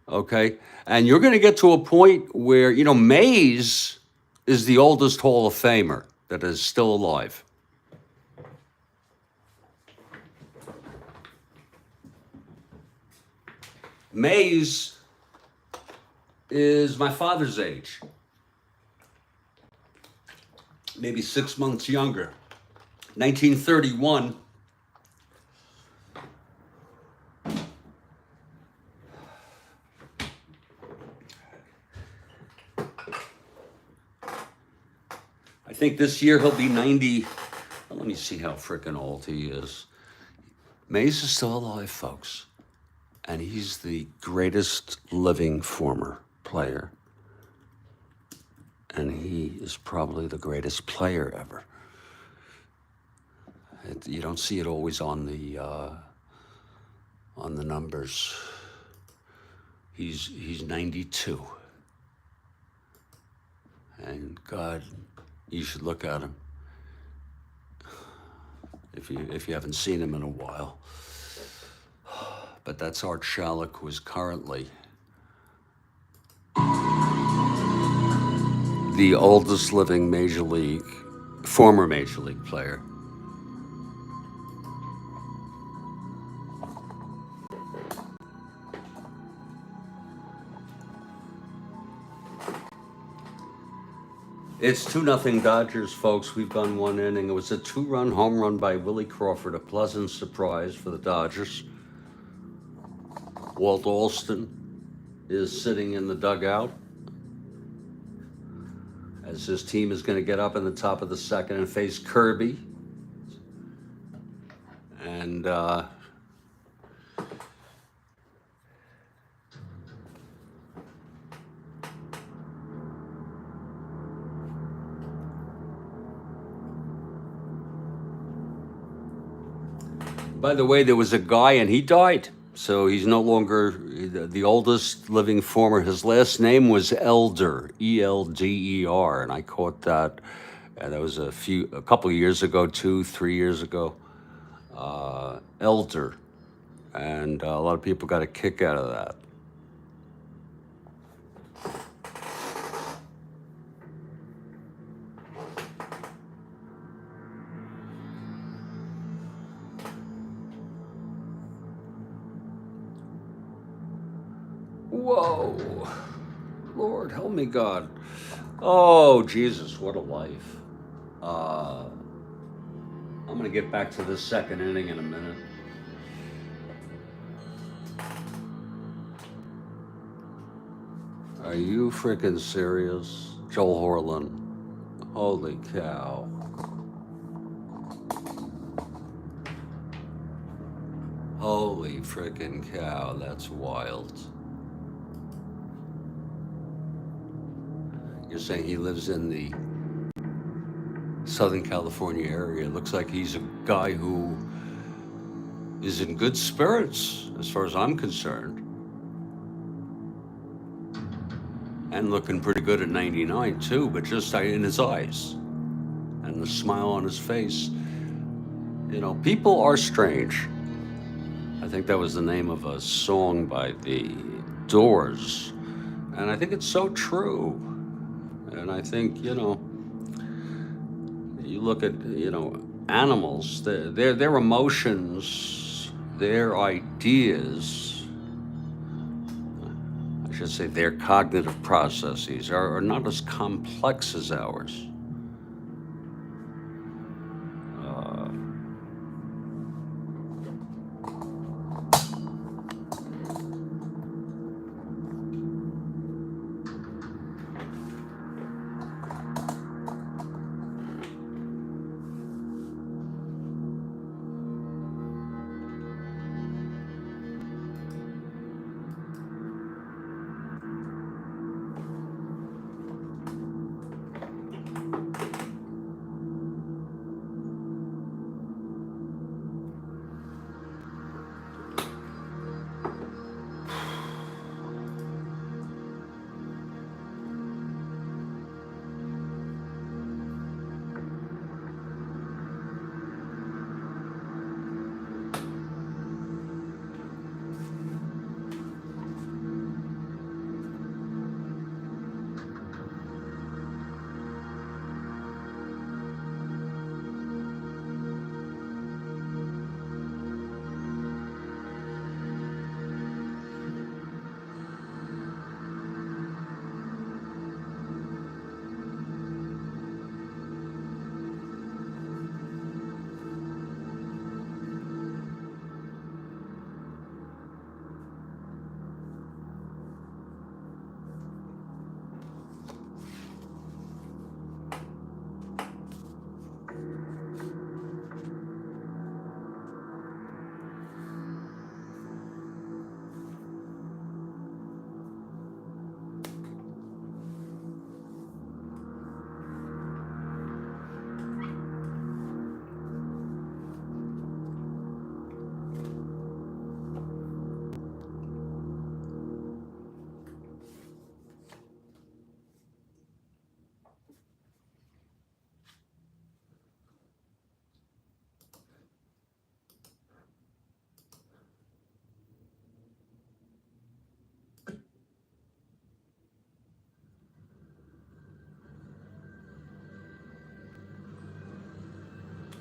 okay? And you're going to get to a point where, Mays is the oldest Hall of Famer that is still alive. Mays is my father's age, maybe 6 months younger. 1931. I think this year he'll be 90. Well, let me see how freaking old he is. Mays is still alive, folks. And he's the greatest living former player. And he is probably the greatest player ever. You don't see it always on the numbers. He's 92. And God, you should look at him if you haven't seen him in a while. But that's Art Shalek, who is currently the oldest living former Major League player. It's 2-0 Dodgers, folks. We've gone one inning. It was a 2-run home run by Willie Crawford, a pleasant surprise for the Dodgers. Walt Alston is sitting in the dugout as his team is going to get up in the top of the second and face Kirby. And by the way, there was a guy and he died. So he's no longer the oldest living former. His last name was Elder, Elder, and I caught that. And that was a couple of years ago, 2-3 years ago. Elder, and a lot of people got a kick out of that. Whoa, Lord, help me, God. Oh, Jesus, what a life. I'm going to get back to the second inning in a minute. Are you freaking serious? Joel Horlin. Holy cow. Holy freaking cow, that's wild. You're saying he lives in the Southern California area. It looks like he's a guy who is in good spirits, as far as I'm concerned. And looking pretty good at 99 too, but just in his eyes and the smile on his face. You know, people are strange. I think that was the name of a song by the Doors. And I think it's so true. And I think, you know, you look at, you know, animals, their emotions, their ideas, I should say their cognitive processes are not as complex as ours.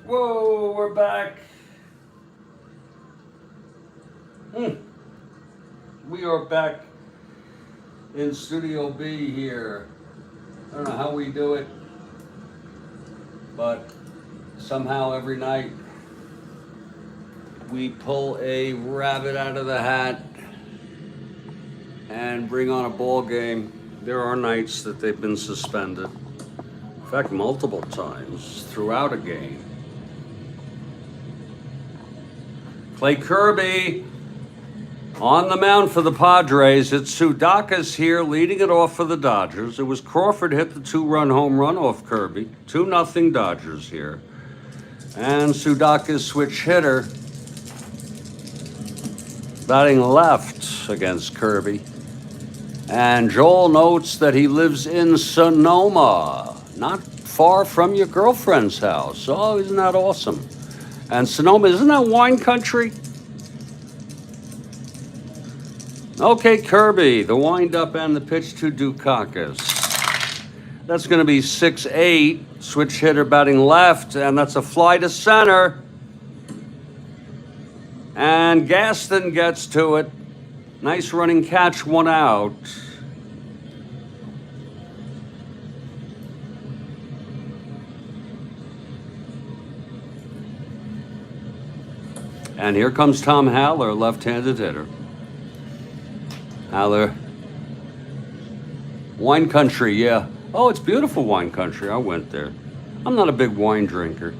Whoa, we're back. We are back in Studio B here. I don't know how we do it. But somehow every night we pull a rabbit out of the hat and bring on a ball game. There are nights that they've been suspended. In fact, multiple times throughout a game. Clay Kirby on the mound for the Padres. It's Sudakis here leading it off for the Dodgers. It was Crawford hit the 2-run home run off Kirby. 2-0 Dodgers here. And Sudakis switch hitter, batting left against Kirby. And Joel notes that he lives in Sonoma, not far from your girlfriend's house. Oh, isn't that awesome? And Sonoma, isn't that wine country? Okay, Kirby, the windup and the pitch to Dukakis. That's going to be 6-8. Switch hitter batting left, and that's a fly to center. And Gaston gets to it. Nice running catch, 1 out. And here comes Tom Haller, left-handed hitter. Haller. Wine country, yeah. Oh, it's beautiful wine country. I went there. I'm not a big wine drinker.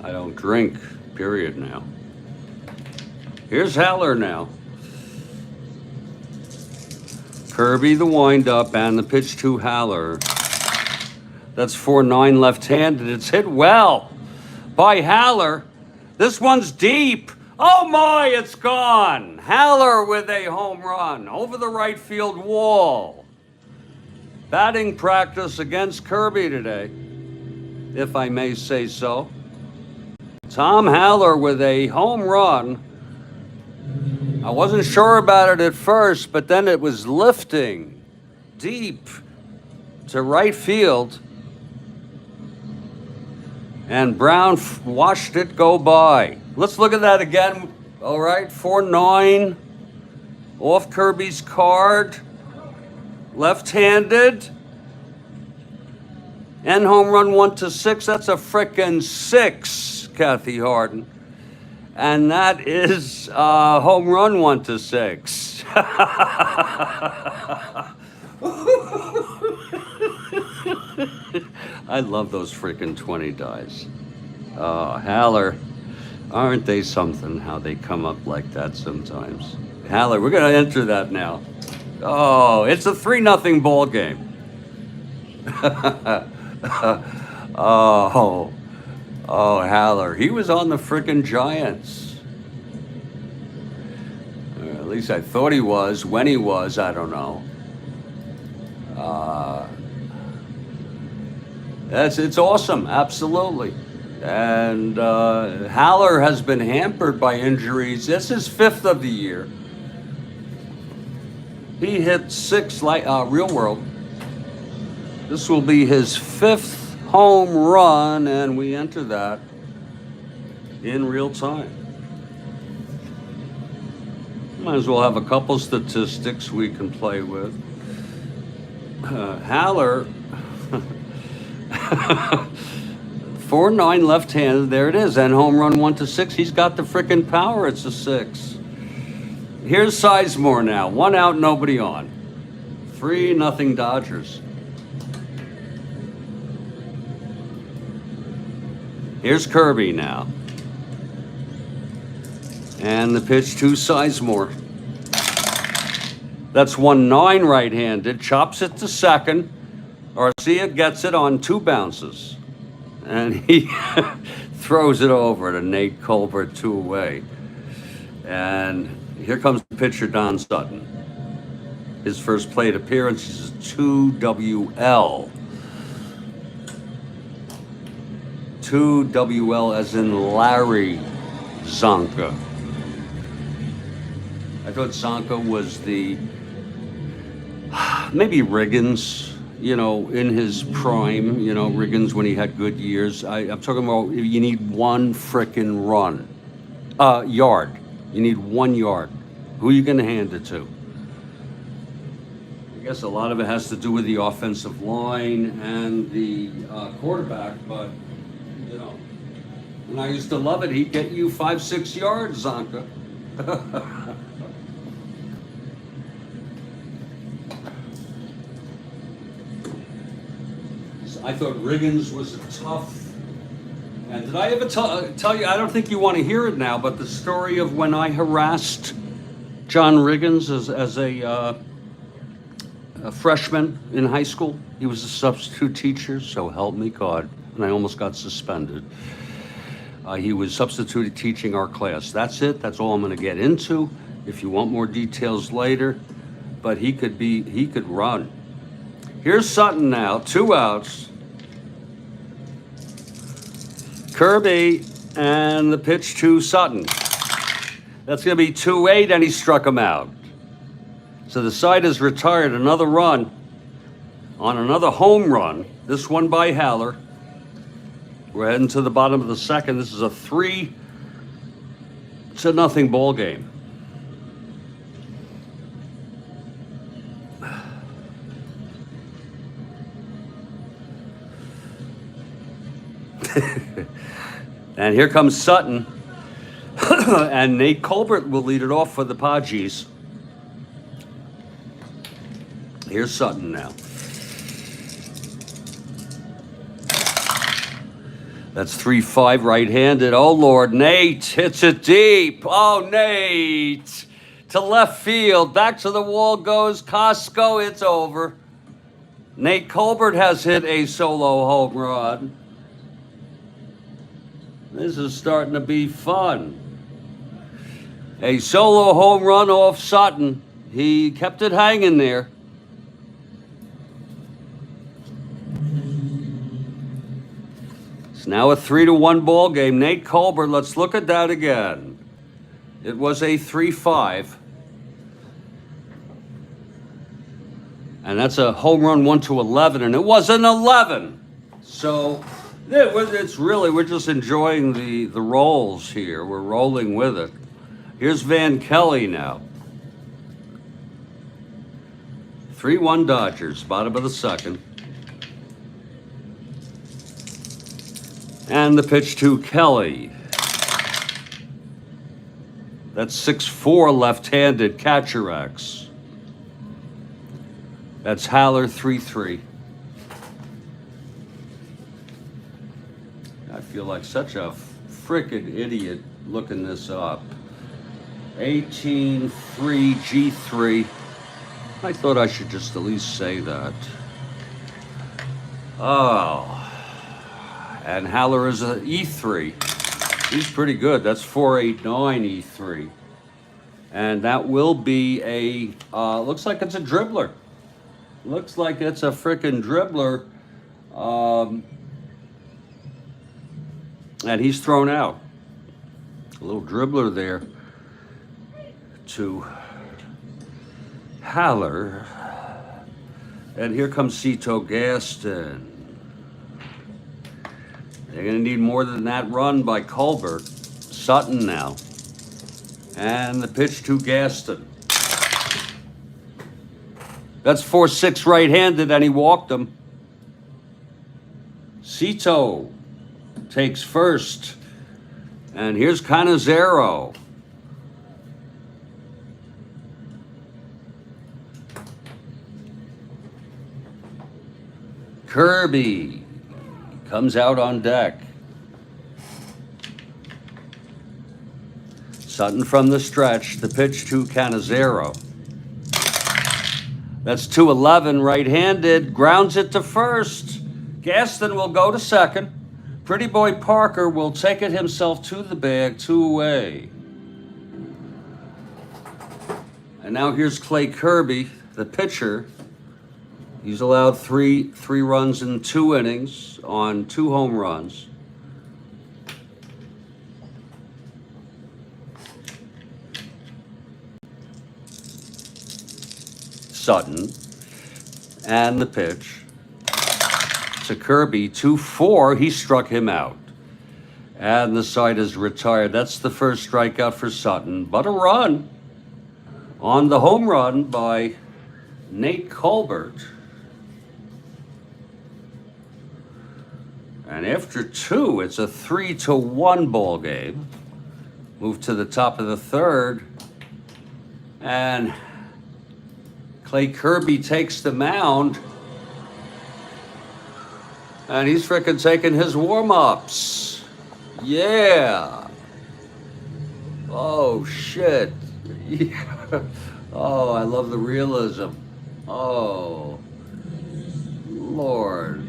I don't drink, period now. Here's Haller now. Kirby the windup and the pitch to Haller. That's 4-9 left-handed. It's hit well by Haller. This one's deep. Oh my, it's gone. Haller with a home run over the right field wall. Batting practice against Kirby today, if I may say so. Tom Haller with a home run. I wasn't sure about it at first, but then it was lifting deep to right field. And Brown watched it go by. Let's look at that again. All right, 4-9 off Kirby's card. Left-handed. And home run 1-6. That's a frickin' 6, Kathy Harden. And that is home run 1-6. I love those freaking 20 dies. Haller, aren't they something, how they come up like that sometimes? Haller, we're going to enter that now. Oh, it's a 3-0 ball game. Oh, Haller, he was on the freaking Giants. At least I thought he was. When he was, I don't know. It's awesome, absolutely. And Haller has been hampered by injuries. This is 5th of the year. He hit 6 real world. This will be his 5th home run, and we enter that in real time. Might as well have a couple statistics we can play with. Haller, 4-9 left-handed, there it is, and home run 1-6. He's got the frickin' power, it's a 6. Here's Sizemore now, 1 out, nobody on. 3-0 Dodgers. Here's Kirby now. And the pitch to Sizemore. That's 1-9 right-handed, chops it to second. Arcia gets it on 2 bounces. And he throws it over to Nate Colbert, 2 away. And here comes the pitcher, Don Sutton. His first plate appearance is 2WL. 2WL as in Larry Zonka. I thought Zonka was the, maybe Riggins, in his prime, Riggins when he had good years. I'm talking about you need 1 frickin' yard. You need 1 yard. Who are you going to hand it to? guess a lot of it has to do with the offensive line and the quarterback, but, you know, and I used to love it. He'd get you 5-6 yards, Zonka. I thought Riggins was a tough. And did I ever tell you? I don't think you want to hear it now, but the story of when I harassed John Riggins as a freshman in high school. He was a substitute teacher, so help me God, and I almost got suspended. He was substitute teaching our class. That's it. That's all I'm going to get into. If you want more details later, but he could run. Here's Sutton now, 2 outs. Kirby and the pitch to Sutton. That's going to be 2-8, and he struck him out. So the side is retired. Another run on another home run. This one by Haller. We're heading to the bottom of the second. This is a 3-0 ball game. And here comes Sutton. And Nate Colbert will lead it off for the Padres. Here's Sutton now. That's 3-5 right-handed. Oh, Lord, Nate hits it deep. Oh, Nate. To left field. Back to the wall goes Costco. It's over. Nate Colbert has hit a solo home run. This is starting to be fun. A solo home run off Sutton. He kept it hanging there. It's now a 3-1 ball game. Nate Colbert, let's look at that again. It was a 3-5. And that's a home run 1-11, and it was an 11. So it's really, we're just enjoying the rolls here. We're rolling with it. Here's Van Kelly now. 3-1 Dodgers, bottom of the second. And the pitch to Kelly. That's 6-4 left-handed catcher X. That's Haller 3-3. I feel like such a frickin' idiot looking this up. 18-3 G3. I thought I should just at least say that. Oh. And Haller is an E3. He's pretty good. That's 4-8-9 E3. And that will be a, looks like it's a dribbler. Looks like it's a frickin' dribbler. And he's thrown out. A little dribbler there to Haller. And here comes Cito Gaston. They're going to need more than that run by Colbert. Sutton now. And the pitch to Gaston. That's 4-6 right-handed, and he walked him. Cito takes first. And here's Cannizzaro. Kirby comes out on deck. Sutton from the stretch. The pitch to Cannizzaro. That's 2-11 right-handed. Grounds it to first. Gaston will go to second. Pretty Boy Parker will take it himself to the bag, 2 away. And now here's Clay Kirby, the pitcher. He's allowed three runs in 2 innings on 2 home runs. Sutton. And the pitch to Kirby, 2-4. He struck him out. And the side is retired. That's the first strikeout for Sutton. But a run on the home run by Nate Colbert. And after 2, it's a 3-1 ball game. Move to the top of the 3rd. And Clay Kirby takes the mound. And he's frickin' taking his warm-ups. Yeah. Oh, shit. Yeah. Oh, I love the realism. Oh, Lord.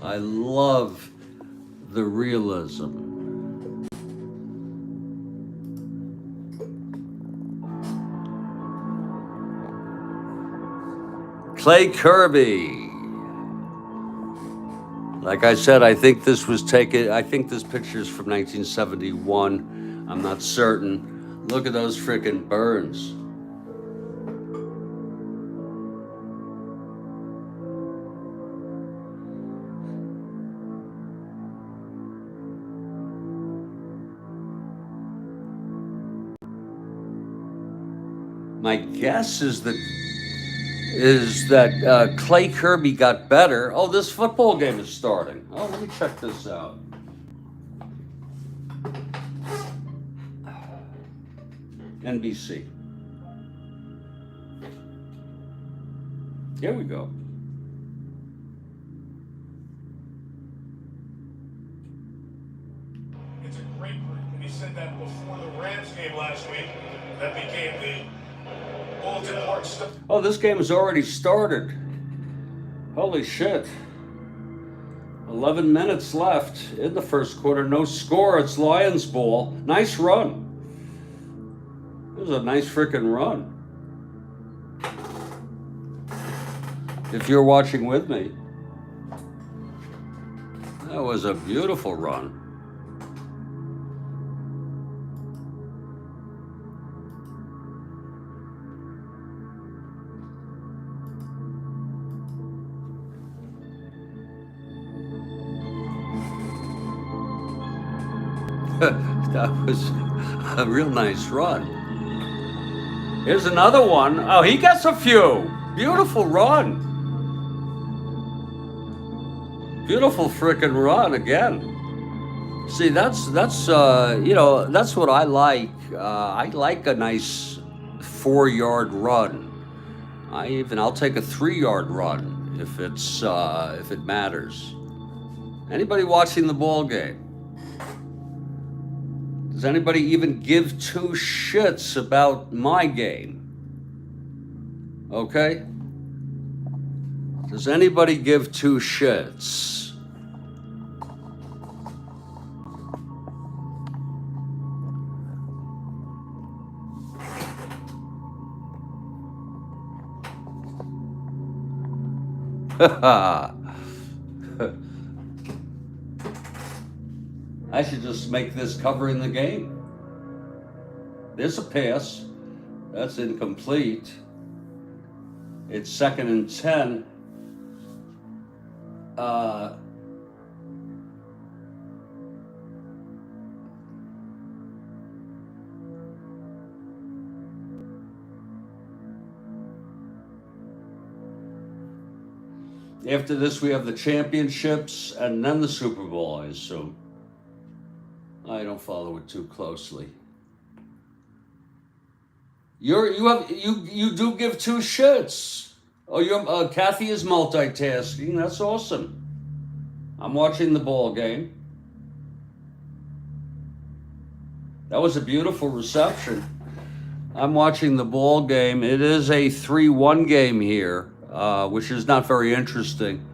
I love the realism. Clay Kirby. Like I said, I think this was taken, I think this picture is from 1971. I'm not certain. Look at those frickin' burns. My guess is that Clay Kirby got better. Oh, this football game is starting. Oh, let me check this out. NBC. Here we go. It's a great group, and he said that before the Rams game last week. That became the bulletin board stuff. Oh, this game has already started. Holy shit. 11 minutes left in the first quarter. No score. It's Lions ball. Nice run. It was a nice freaking run. If you're watching with me, that was a beautiful run. That was a real nice run. Here's another one. Oh, he gets a few. Beautiful run. Beautiful frickin' run again. See, that's you know, that's what I like. I like a nice 4-yard run. I'll take a 3-yard run if it matters. Anybody watching the ball game? Does anybody even give 2 shits about my game? Okay? Does anybody give 2 shits? I should just make this covering the game. There's a pass. That's incomplete. It's 2nd and 10. After this, we have the championships and then the Super Bowl, I assume. I don't follow it too closely. You do give 2 shits. Oh, Kathy is multitasking. That's awesome. I'm watching the ball game. That was a beautiful reception. I'm watching the ball game. It is a 3-1 game here, which is not very interesting.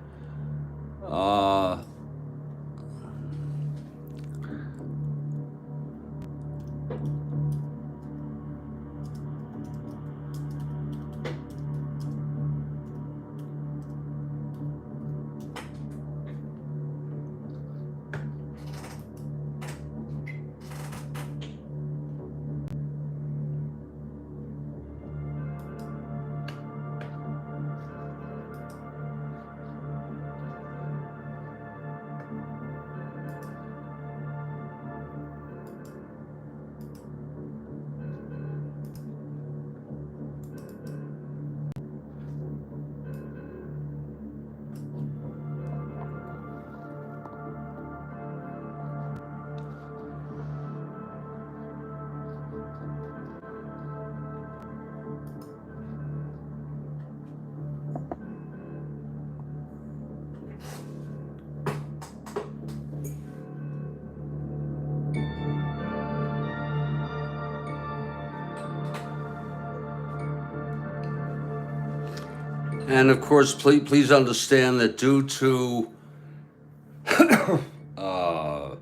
And of course, please understand that due to uh,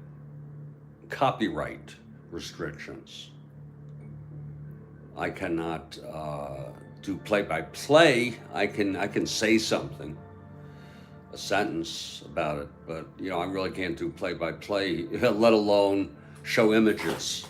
copyright restrictions, I cannot do play-by-play. I can say something, a sentence about it, but I really can't do play-by-play, let alone show images.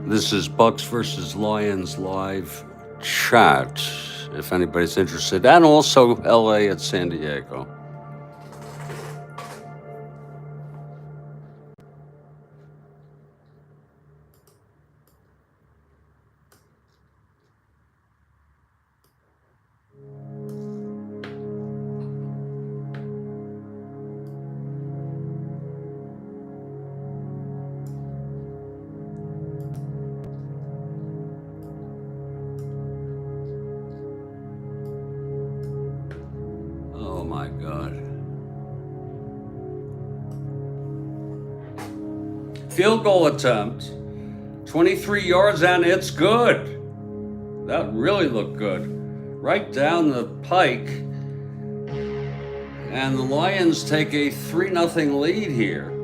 This is Bucks versus Lions live chat, if anybody's interested, and also LA at San Diego. Oh my God. Field goal attempt, 23 yards, and it's good. That really looked good. Right down the pike. And the Lions take a 3-0 lead here.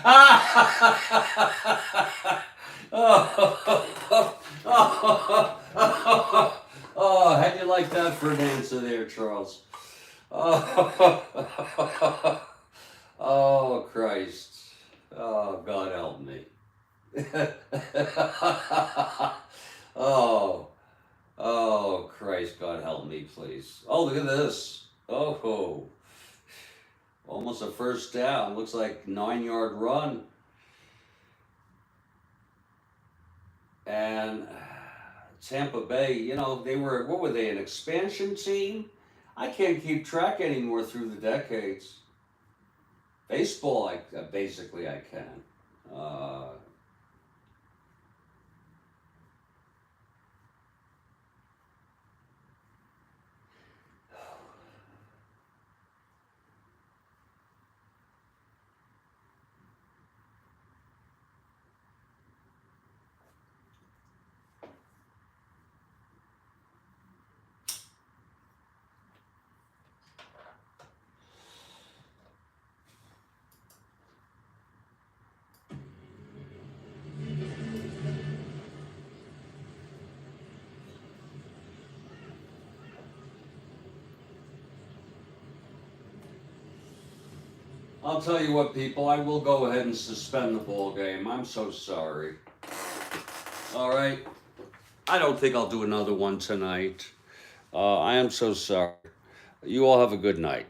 Oh, how'd you like that for an answer there, Charles? Oh, oh Christ. Oh, God help me. Oh, oh, Christ, God help me, please. Oh, look at this. Oh, almost a first down. Looks like 9-yard run. And Tampa Bay, you know, what were they, an expansion team? I can't keep track anymore through the decades. Baseball, basically I can. I'll tell you what, people, I will go ahead and suspend the ball game. I'm so sorry. All right. I don't think I'll do another one tonight. I am so sorry. You all have a good night.